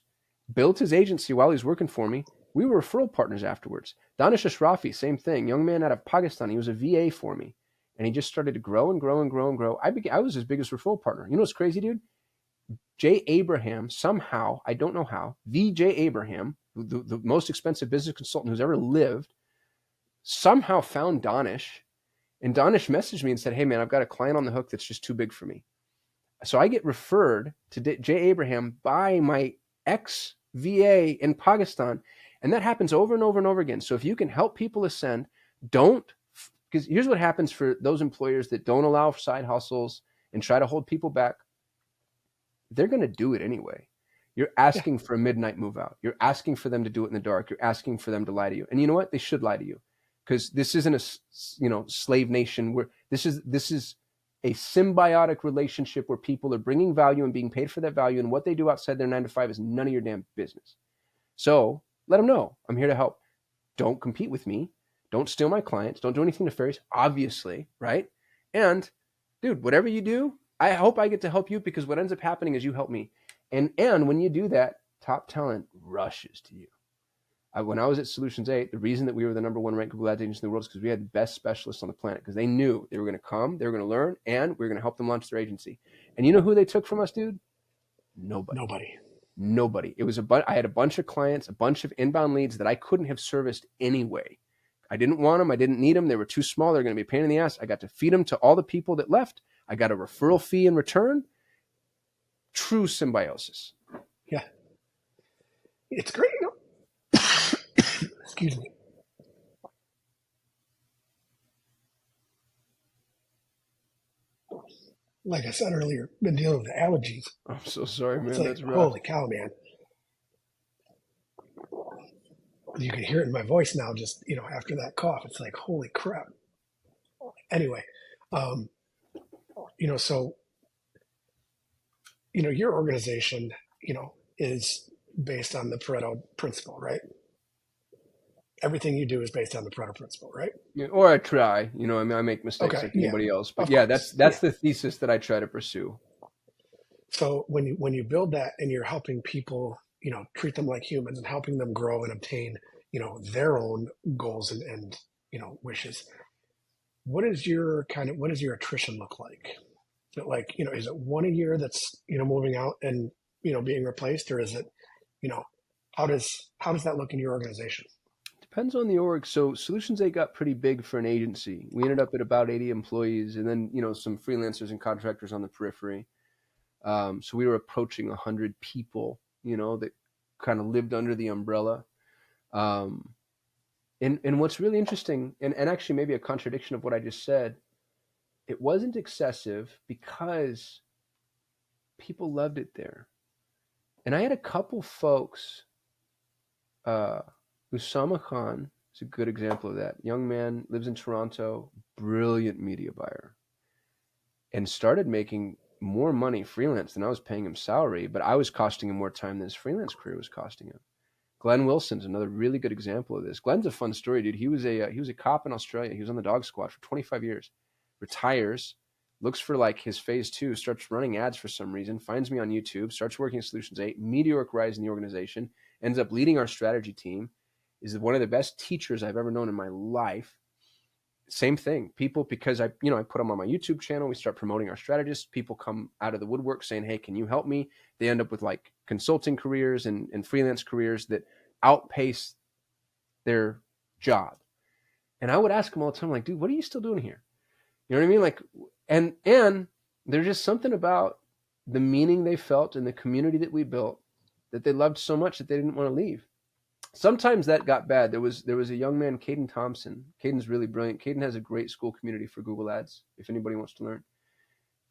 built his agency while he's working for me. We were referral partners afterwards. Danish Ashrafi, same thing. Young man out of Pakistan. He was a VA for me. And he just started to grow and grow and grow and grow. I was his biggest referral partner. You know what's crazy, dude? Jay Abraham, somehow, I don't know how, the Jay Abraham, the most expensive business consultant who's ever lived, somehow found Danish. And Danish messaged me and said, hey, man, I've got a client on the hook that's just too big for me. So I get referred to Jay Abraham by my ex-VA in Pakistan. And that happens over and over and over again. So if you can help people ascend, because here's what happens for those employers that don't allow side hustles and try to hold people back. They're going to do it anyway. You're asking for a midnight move out. You're asking for them to do it in the dark. You're asking for them to lie to you. And you know what? They should lie to you, because this isn't a slave nation where this is a symbiotic relationship where people are bringing value and being paid for that value. And what they do outside their 9 to 5 is none of your damn business. So let them know I'm here to help. Don't compete with me. Don't steal my clients. Don't do anything nefarious, obviously, right? And dude, whatever you do, I hope I get to help you, because what ends up happening is you help me. And when you do that, top talent rushes to you. When I was at Solutions 8, the reason that we were the number one ranked Google Ads agency in the world is because we had the best specialists on the planet, because they knew they were going to come, they were going to learn, and we were going to help them launch their agency. And you know who they took from us, dude? Nobody. It was I had a bunch of clients, a bunch of inbound leads that I couldn't have serviced anyway. I didn't want them. I didn't need them. They were too small. They're going to be a pain in the ass. I got to feed them to all the people that left. I got a referral fee in return. True symbiosis. Yeah. It's great. Excuse me. Like I said earlier, been dealing with allergies. I'm so sorry, man. It's like, that's rough. holy cow, man. You can hear it in my voice now, just, after that cough. It's like, holy crap. Anyway, so, your organization, is based on the Pareto Principle, right? Everything you do is based on the Pareto Principle, right? Yeah, or I try. I make mistakes like anybody else. But that's the thesis that I try to pursue. So when you build that and you're helping people, treat them like humans and helping them grow and obtain, their own goals and wishes, what does your attrition look like? Is it like, is it one a year that's, moving out and, being replaced, or is it, how does that look in your organization? Depends on the org. So Solutions 8 got pretty big for an agency. We ended up at about 80 employees, and then, some freelancers and contractors on the periphery. So we were approaching 100 people, that kind of lived under the umbrella. And what's really interesting, and actually maybe a contradiction of what I just said, it wasn't excessive because people loved it there. And I had a couple folks, Usama Khan is a good example of that. Young man, lives in Toronto, brilliant media buyer, and started making more money freelance than I was paying him salary, but I was costing him more time than his freelance career was costing him. Glenn Wilson's another really good example of this. Glenn's a fun story, dude. He was a cop in Australia. He was on the dog squad for 25 years, retires, looks for like his phase 2, starts running ads for some reason, finds me on YouTube, starts working at Solutions 8, meteoric rise in the organization, ends up leading our strategy team, is one of the best teachers I've ever known in my life. same thing. People, because I put them on my YouTube channel, we start promoting our strategists. People come out of the woodwork saying, hey, can you help me? They end up with like consulting careers and freelance careers that outpace their job. And I would ask them all the time, like, dude, what are you still doing here? You know what I mean? Like, and there's just something about the meaning they felt in the community that we built that they loved so much that they didn't want to leave. Sometimes that got bad. There was a young man, Caden Thompson. Caden's really brilliant. Caden has a great school community for Google Ads, if anybody wants to learn.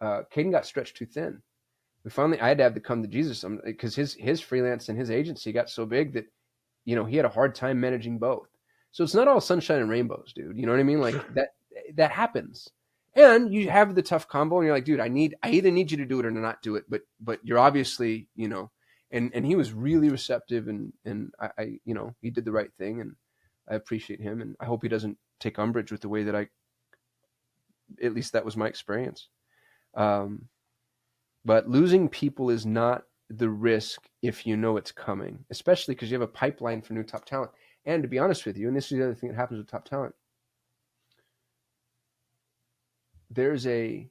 Caden got stretched too thin. I had to have to come to Jesus because his freelance and his agency got so big that, he had a hard time managing both. So it's not all sunshine and rainbows, dude. You know what I mean? Like that happens. And you have the tough combo and you're like, dude, I either need you to do it or not do it. But you're obviously, and he was really receptive and I he did the right thing and I appreciate him. And I hope he doesn't take umbrage with the way that at least that was my experience. But losing people is not the risk if you know it's coming, especially because you have a pipeline for new top talent. And to be honest with you, and this is the other thing that happens with top talent, there's a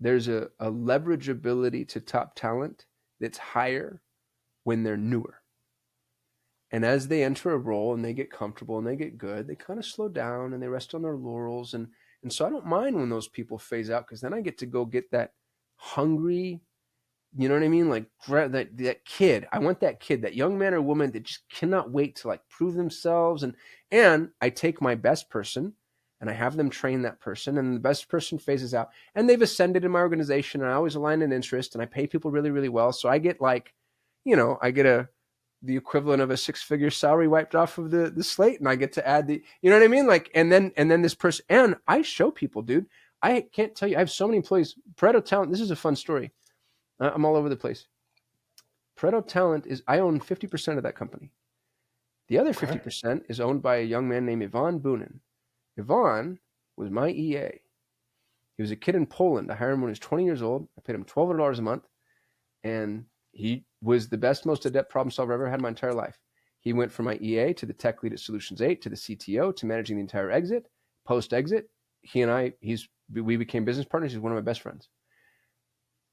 leverageability to top talent that's higher when they're newer. And as they enter a role and they get comfortable and they get good, they kind of slow down and they rest on their laurels. And so I don't mind when those people phase out, because then I get to go get that hungry, you know what I mean? Like that kid. I want that kid, that young man or woman that just cannot wait to like prove themselves. And I take my best person and I have them train that person, and the best person phases out and they've ascended in my organization, and I always align an interest and I pay people really, really well. So I get like, I get the equivalent of a 6-figure salary wiped off of the slate, and I get to add you know what I mean? Like, and then this person, and I show people, dude, I can't tell you, I have so many employees. Pareto Talent, this is a fun story. I'm all over the place. Pareto Talent I own 50% of that company. The other 50% is owned by a young man named Ivan Bunin. Ivan was my EA. He was a kid in Poland. I hired him when he was 20 years old. I paid him $1,200 a month, and he was the best, most adept problem solver I've ever had in my entire life. He went from my EA to the tech lead at Solutions 8 to the CTO to managing the entire exit. Post-exit, he and we became business partners. He's one of my best friends.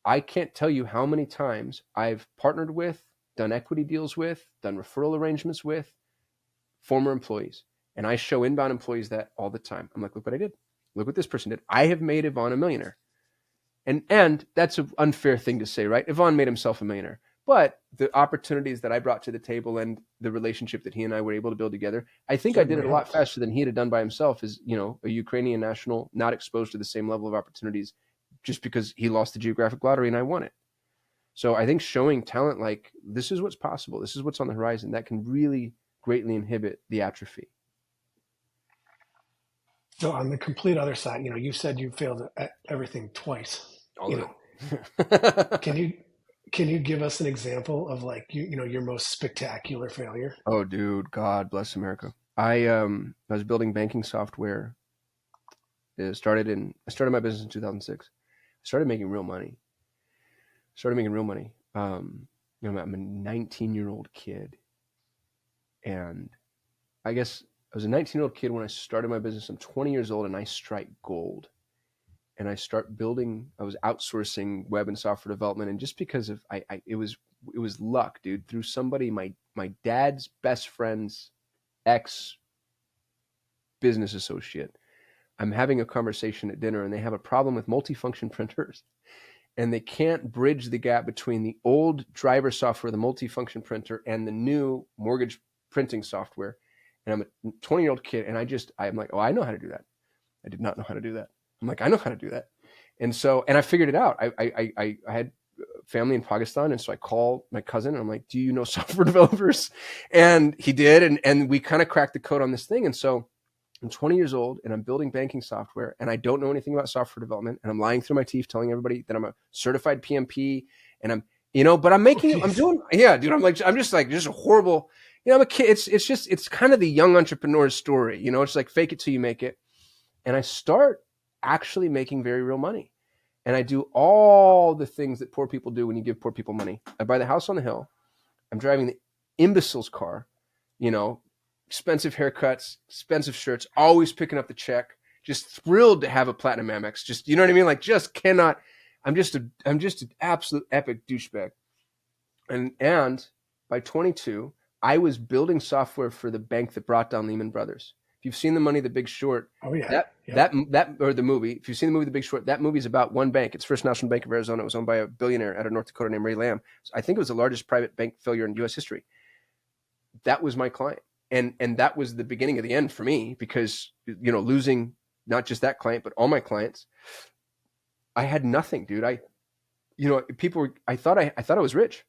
I can't tell you how many times I've partnered with, done equity deals with, done referral arrangements with former employees. And I show inbound employees that all the time. I'm like, look what I did. Look what this person did. I have made Ivan a millionaire. And that's an unfair thing to say, right? Ivan made himself a millionaire. But the opportunities that I brought to the table and the relationship that he and I were able to build together, I think I did it a lot faster than he'd have done by himself as, a Ukrainian national, not exposed to the same level of opportunities just because he lost the geographic lottery and I won it. So I think showing talent like this is what's possible, this is what's on the horizon, that can really greatly inhibit the atrophy. So on the complete other side, you said you failed at everything twice. All of it. Can you give us an example of like your most spectacular failure? Oh, dude, God bless America. I was building banking software. I started my business in 2006. I started making real money. I'm a 19-year-old kid, and I guess I was a 19-year-old kid when I started my business. I'm 20 years old and I strike gold. And I start building, I was outsourcing web and software development. And just because of, it was luck, dude, through somebody, my dad's best friend's ex business associate. I'm having a conversation at dinner and they have a problem with multifunction printers. And they can't bridge the gap between the old driver software, the multifunction printer, and the new mortgage printing software. And I'm a 20-year-old kid, and I'm like, oh, I know how to do that. I did not know how to do that. I'm like, I know how to do that. And I figured it out. I had family in Pakistan, and so I called my cousin, and I'm like, do you know software developers? And he did, and we kind of cracked the code on this thing. And so I'm 20 years old, and I'm building banking software, and I don't know anything about software development, and I'm lying through my teeth telling everybody that I'm a certified PMP, and I'm doing, yeah, dude, I'm just a horrible, I'm a kid. It's kind of the young entrepreneur's story, it's like fake it till you make it. And I start actually making very real money. And I do all the things that poor people do when you give poor people money. I buy the house on the hill. I'm driving the imbecile's car, expensive haircuts, expensive shirts, always picking up the check, just thrilled to have a platinum Amex. Just, you know what I mean? Like, just cannot. I'm just an absolute epic douchebag. And by 22, I was building software for the bank that brought down Lehman Brothers. If you've seen the movie The Big Short, Oh yeah. that Yep. that or the movie, if you've seen the movie The Big Short, that movie is about one bank. It's First National Bank of Arizona. It was owned by a billionaire out of North Dakota named Ray Lamb. I think it was the largest private bank failure in U.S. history. That was my client, and that was the beginning of the end for me, because losing not just that client but all my clients, I had nothing, dude. People were. I thought I was rich.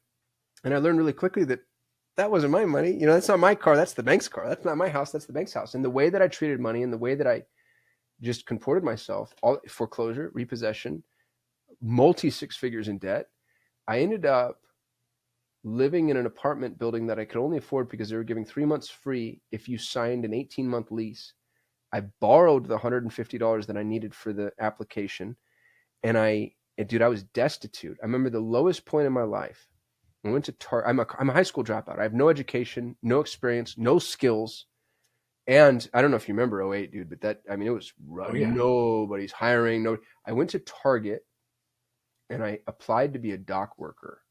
And I learned really quickly that wasn't my money. That's not my car. That's the bank's car. That's not my house. That's the bank's house. And the way that I treated money and the way that I just comported myself, all foreclosure, repossession, multi six figures in debt, I ended up living in an apartment building that I could only afford because they were giving 3 months free if you signed an 18-month lease. I borrowed the $150 that I needed for the application. And dude, I was destitute. I remember the lowest point in my life. I went to I'm a high school dropout. I have no education, no experience, no skills. And I don't know if you remember '08, dude, but it was Oh yeah. nobody's hiring. No, I went to Target and I applied to be a dock worker.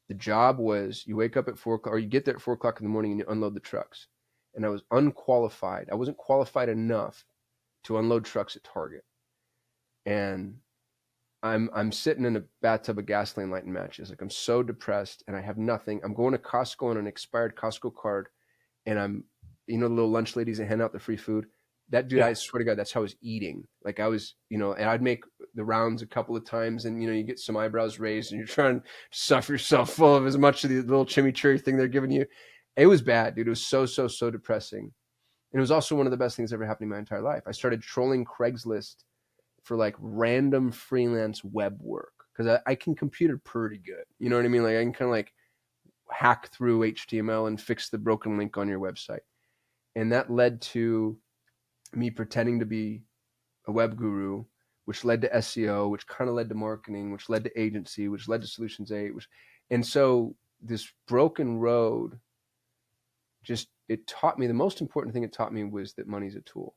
The job was you wake up at 4 o'clock, or you get there at 4 o'clock in the morning and you unload the trucks. And I was unqualified. I wasn't qualified enough to unload trucks at Target. And I'm sitting in a bathtub of gasoline lighting matches. Like, I'm so depressed and I have nothing. I'm going to Costco on an expired Costco card, and I'm, the little lunch ladies that hand out the free food. That dude, Yeah. I swear to God, that's how I was eating. Like, I was, and I'd make the rounds a couple of times, and you get some eyebrows raised, and you're trying to stuff yourself full of as much of the little chimichurri thing they're giving you. It was bad, dude. It was so depressing. And it was also one of the best things that ever happened in my entire life. I started trolling Craigslist for like random freelance web work because I can computer pretty good. You know what I mean? Like, I can kind of like hack through HTML and fix the broken link on your website. And that led to me pretending to be a web guru, which led to SEO, which kind of led to marketing, which led to agency, which led to Solutions 8. And so this broken road it taught me, the most important thing it taught me was that money's a tool.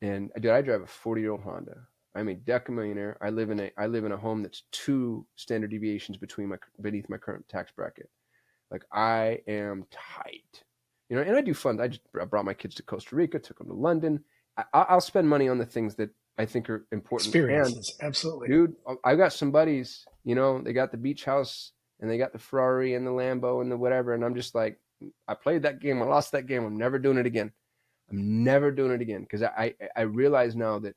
And dude, I drive a 40-year-old Honda. I'm a decamillionaire. I live in a home that's 2 standard deviations beneath my current tax bracket. Like, I am tight, and I do fun. I brought my kids to Costa Rica, took them to London. I'll spend money on the things that I think are important. Experiences. Absolutely. Dude, I got some buddies, they got the beach house and they got the Ferrari and the Lambo and the whatever. And I'm just like, I played that game. I lost that game. I'm never doing it again. Because I realize now that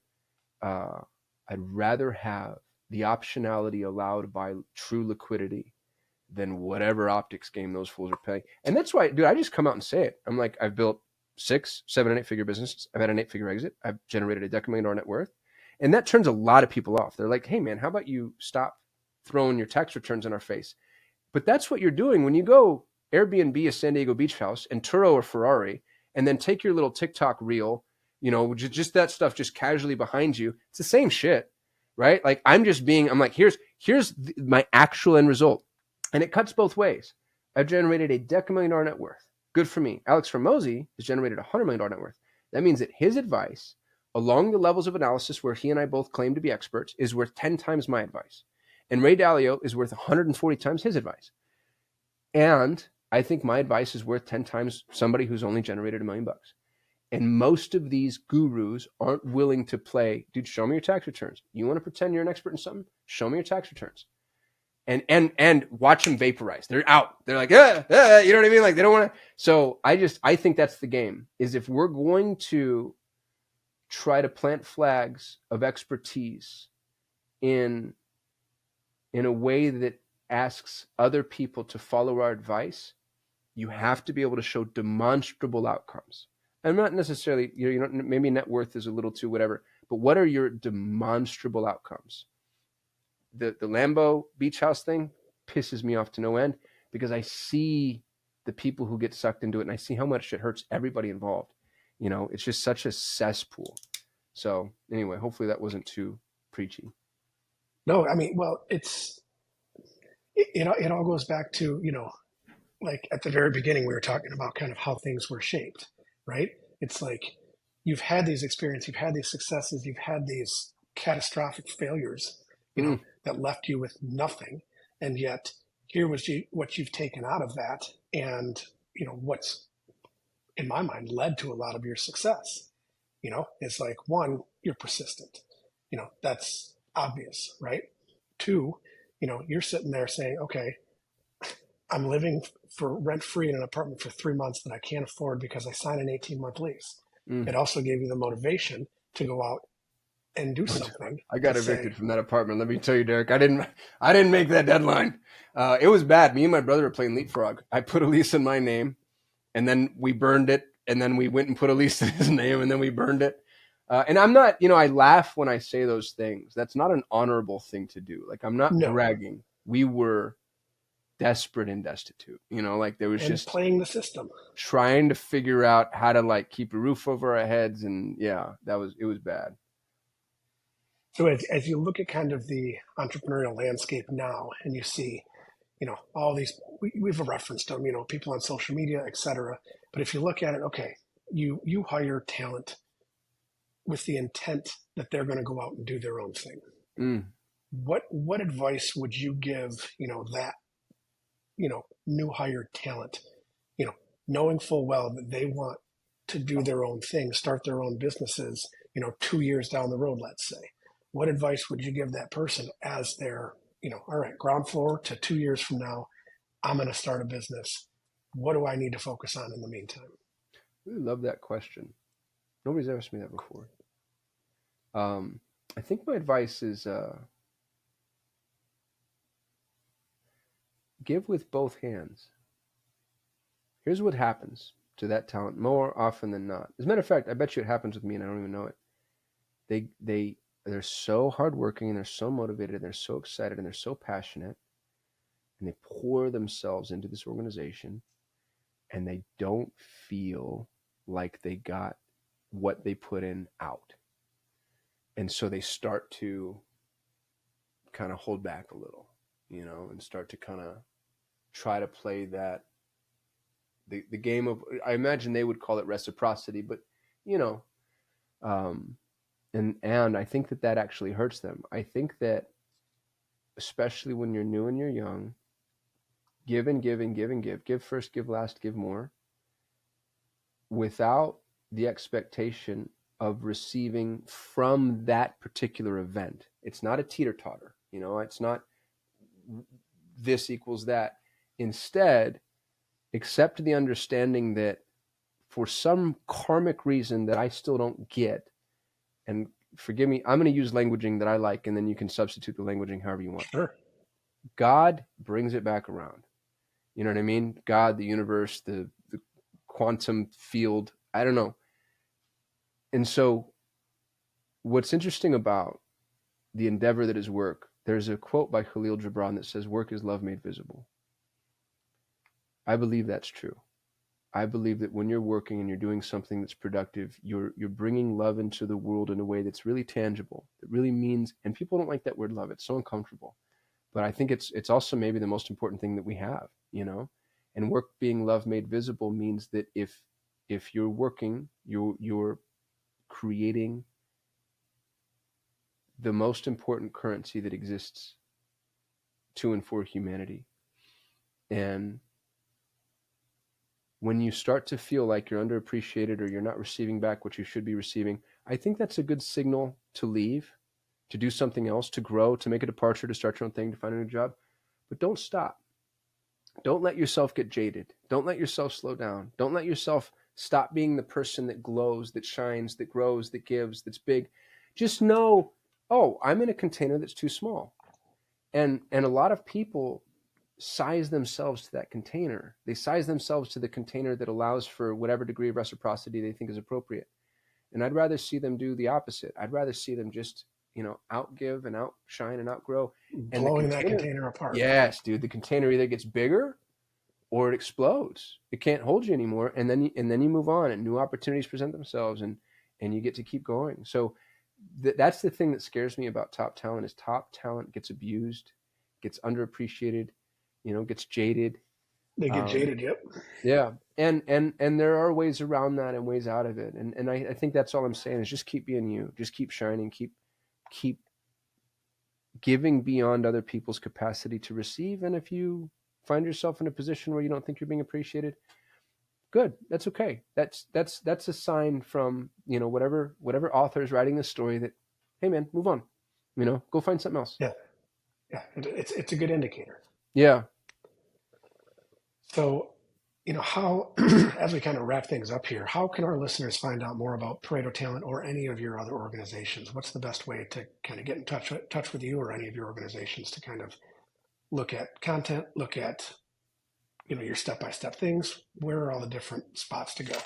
I'd rather have the optionality allowed by true liquidity than whatever optics game those fools are playing. And that's why, dude, I just come out and say it. I'm like, I've built 6, 7, and 8-figure businesses. I've had an 8-figure exit. I've generated a $10,000,000 net worth. And that turns a lot of people off. They're like, hey, man, how about you stop throwing your tax returns in our face? But that's what you're doing when you go Airbnb a San Diego beach house and Turo a Ferrari, and then take your little TikTok reel, just that stuff just casually behind you. It's the same shit, right? Like, I'm like, here's my actual end result. And it cuts both ways. I've generated a $10,000,000 net worth. Good for me. Alex Hormozi has generated a $100,000,000 net worth. That means that his advice, along the levels of analysis where he and I both claim to be experts, is worth 10 times my advice. And Ray Dalio is worth 140 times his advice. And I think my advice is worth 10 times somebody who's only generated $1,000,000. And most of these gurus aren't willing to play, dude, show me your tax returns. You want to pretend you're an expert in something? Show me your tax returns. And watch them vaporize. They're out. They're like, you know what I mean? Like, they don't want to. So I think that's the game, is if we're going to try to plant flags of expertise in a way that asks other people to follow our advice, you have to be able to show demonstrable outcomes. I'm not necessarily, maybe net worth is a little too whatever, but what are your demonstrable outcomes? The Lambo beach house thing pisses me off to no end, because I see the people who get sucked into it, and I see how much it hurts everybody involved. It's just such a cesspool. So anyway, hopefully that wasn't too preachy. No, I mean, well, it all goes back to, like at the very beginning, we were talking about kind of how things were shaped, right? It's like, you've had these experiences, you've had these successes, you've had these catastrophic failures, Mm. that left you with nothing. And yet here was what you've taken out of that. And, what's in my mind led to a lot of your success, it's like, one, you're persistent, that's obvious, right? Two, you're sitting there saying, okay, I'm living for rent free in an apartment for 3 months that I can't afford because I signed an 18-month lease. Mm. It also gave you the motivation to go out and do Which something I to got say, evicted from that apartment. Let me tell you, Derek, I didn't make that deadline. It was bad. Me and my brother were playing leapfrog. I put a lease in my name, and then we burned it, and then we went and put a lease in his name, and then we burned it. And I'm not, I laugh when I say those things. That's not an honorable thing to do. Like, I'm not no, bragging. We were desperate and destitute. Like there was and just playing the system. trying to figure out how to like keep a roof over our heads, and yeah, it was bad. So as you look at kind of the entrepreneurial landscape now, and you see, all these, we've referenced them, people on social media, et cetera. But if you look at it, okay, you hire talent with the intent that they're going to go out and do their own thing. Mm. What advice would you give, that, new hired talent, knowing full well that they want to do their own thing, start their own businesses, 2 years down the road, let's say? What advice would you give that person as their, all right, ground floor to 2 years from now, I'm going to start a business. What do I need to focus on in the meantime? I really love that question. Nobody's asked me that before. I think my advice is give with both hands. Here's what happens to that talent more often than not. As a matter of fact, I bet you it happens with me and I don't even know it. They're so hardworking and they're so motivated and they're so excited and they're so passionate and they pour themselves into this organization and they don't feel like they got what they put in out. And so they start to kind of hold back a little, and start to kind of try to play that the game of, I imagine they would call it reciprocity, but and I think that actually hurts them. I think that especially when you're new and you're young, give and give and give and give first, give last, give more, without the expectation of receiving from that particular event. It's not a teeter-totter, it's not this equals that. Instead, accept the understanding that for some karmic reason that I still don't get, and forgive me, I'm going to use languaging that I like, and then you can substitute the languaging however you want. Sure. God brings it back around. You know what I mean? God, the universe, the quantum field, I don't know. And so what's interesting about the endeavor that is work, there's a quote by Khalil Gibran that says, work is love made visible. I believe that's true. I believe that when you're working and you're doing something that's productive, you're bringing love into the world in a way that's really tangible. That really means, and people don't like that word love. It's so uncomfortable. But I think it's also maybe the most important thing that we have, And work being love made visible means that if you're working, you're creating the most important currency that exists to and for humanity. And when you start to feel like you're underappreciated or you're not receiving back what you should be receiving, I think that's a good signal to leave, to do something else, to grow, to make a departure, to start your own thing, to find a new job. But don't stop. Don't let yourself get jaded. Don't let yourself slow down. Don't let yourself stop being the person that glows, that shines, that grows, that gives, that's big. Just know, oh, I'm in a container that's too small. And a lot of people size themselves to that container. They size themselves to the container that allows for whatever degree of reciprocity they think is appropriate. And I'd rather see them do the opposite. I'd rather see them just, outgive and outshine and outgrow. And Blowing that container apart. Yes, dude. The container either gets bigger or it explodes. It can't hold you anymore. And then you move on and new opportunities present themselves and you get to keep going. So that's the thing that scares me about top talent is top talent gets abused, gets underappreciated, gets jaded. They get jaded. Yep. Yeah. And there are ways around that and ways out of it. And I think that's all I'm saying is just keep being you, just keep shining, keep giving beyond other people's capacity to receive. And if you find yourself in a position where you don't think you're being appreciated, good. That's okay. That's a sign from, whatever author is writing this story that, hey man, move on, go find something else. Yeah. Yeah. It's a good indicator. Yeah. So, how, as we kind of wrap things up here, how can our listeners find out more about Pareto Talent or any of your other organizations? What's the best way to kind of get in touch with you or any of your organizations to kind of look at content, look at, your step-by-step things? Where are all the different spots to go?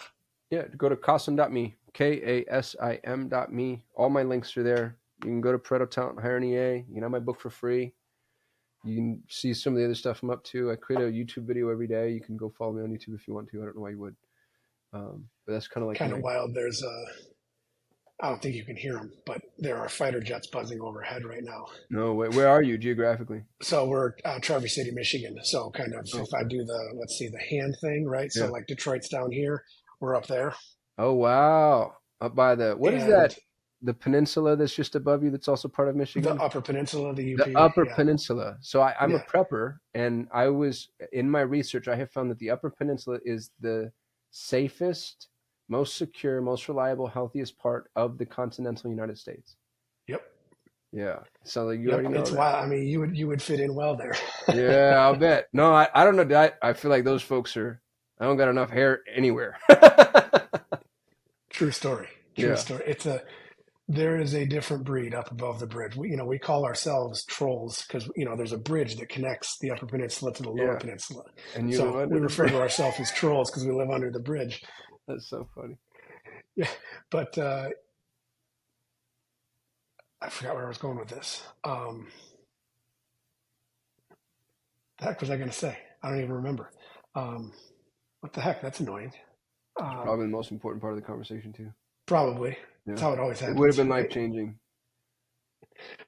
Yeah, go to kasim.me, kasim.me. All my links are there. You can go to Pareto Talent, hire an EA. You can have my book for free. You can see some of the other stuff I'm up to. I create a YouTube video every day. You can go follow me on YouTube if you want to. I don't know why you would. But that's kind of like... Kind of wild. There's I don't think you can hear them, but there are fighter jets buzzing overhead right now. No, where are you geographically? So we're Traverse City, Michigan. So kind of, if I do the hand thing, right? Yeah. So like Detroit's down here, we're up there. Oh, wow. Up by what is that? The peninsula that's just above you that's also part of Michigan? The Upper Peninsula, the UP. The Upper Peninsula. So I'm a prepper, and I was, in my research, I have found that the Upper Peninsula is the safest, most secure, most reliable, healthiest part of the continental United States. Yep. Yeah. So you already know. It's wild. I mean, you would fit in well there. Yeah, I'll bet. No, I don't know. I feel like those folks I don't got enough hair anywhere. True story. True story. There is a different breed up above the bridge. We call ourselves trolls because, there's a bridge that connects the Upper Peninsula to the Lower Peninsula. And so we refer to ourselves as trolls because we live under the bridge. That's so funny. Yeah. But I forgot where I was going with this. The heck was I going to say? I don't even remember. What the heck? That's annoying. Probably the most important part of the conversation too. Probably. Yeah. That's how it always happens. It would have been life-changing.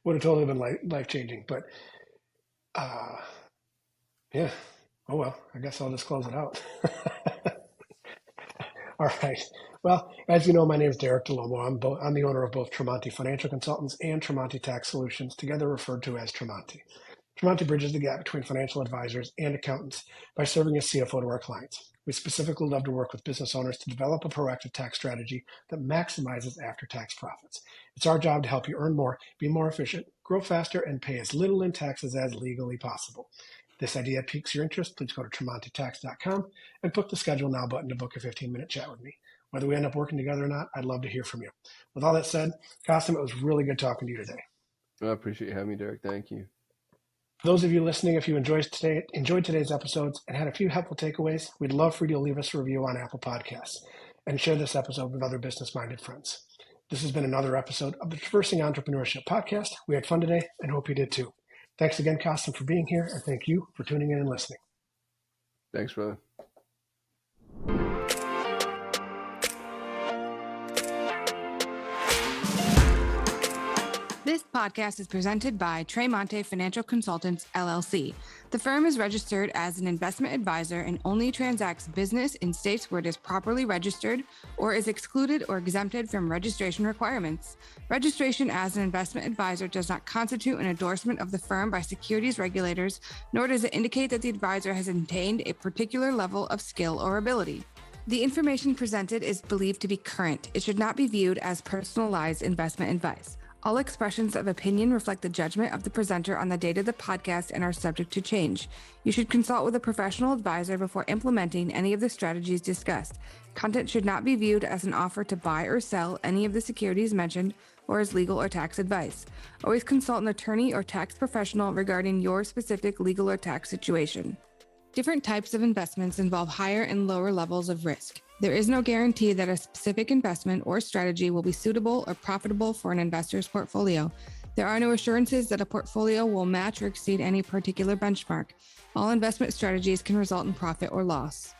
Would have totally been life-changing. But, yeah. Oh, well, I guess I'll just close it out. All right. Well, as you know, my name is Derek Dall'Olmo. I'm the owner of both Tremonti Financial Consultants and Tremonti Tax Solutions, together referred to as Tremonti. Tremonti bridges the gap between financial advisors and accountants by serving as CFO to our clients. We specifically love to work with business owners to develop a proactive tax strategy that maximizes after-tax profits. It's our job to help you earn more, be more efficient, grow faster, and pay as little in taxes as legally possible. If this idea piques your interest, please go to TremontiTax.com and book the Schedule Now button to book a 15-minute chat with me. Whether we end up working together or not, I'd love to hear from you. With all that said, Kasim, it was really good talking to you today. I appreciate you having me, Derek. Thank you. For those of you listening, if you enjoyed today's episodes and had a few helpful takeaways, we'd love for you to leave us a review on Apple Podcasts and share this episode with other business-minded friends. This has been another episode of the Traversing Entrepreneurship podcast. We had fun today and hope you did too. Thanks again, Kasim, for being here, and thank you for tuning in and listening. Thanks, brother. This podcast is presented by Tremonti Financial Consultants, LLC. The firm is registered as an investment advisor and only transacts business in states where it is properly registered or is excluded or exempted from registration requirements. Registration as an investment advisor does not constitute an endorsement of the firm by securities regulators, nor does it indicate that the advisor has attained a particular level of skill or ability. The information presented is believed to be current. It should not be viewed as personalized investment advice. All expressions of opinion reflect the judgment of the presenter on the date of the podcast and are subject to change. You should consult with a professional advisor before implementing any of the strategies discussed. Content should not be viewed as an offer to buy or sell any of the securities mentioned or as legal or tax advice. Always consult an attorney or tax professional regarding your specific legal or tax situation. Different types of investments involve higher and lower levels of risk. There is no guarantee that a specific investment or strategy will be suitable or profitable for an investor's portfolio. There are no assurances that a portfolio will match or exceed any particular benchmark. All investment strategies can result in profit or loss.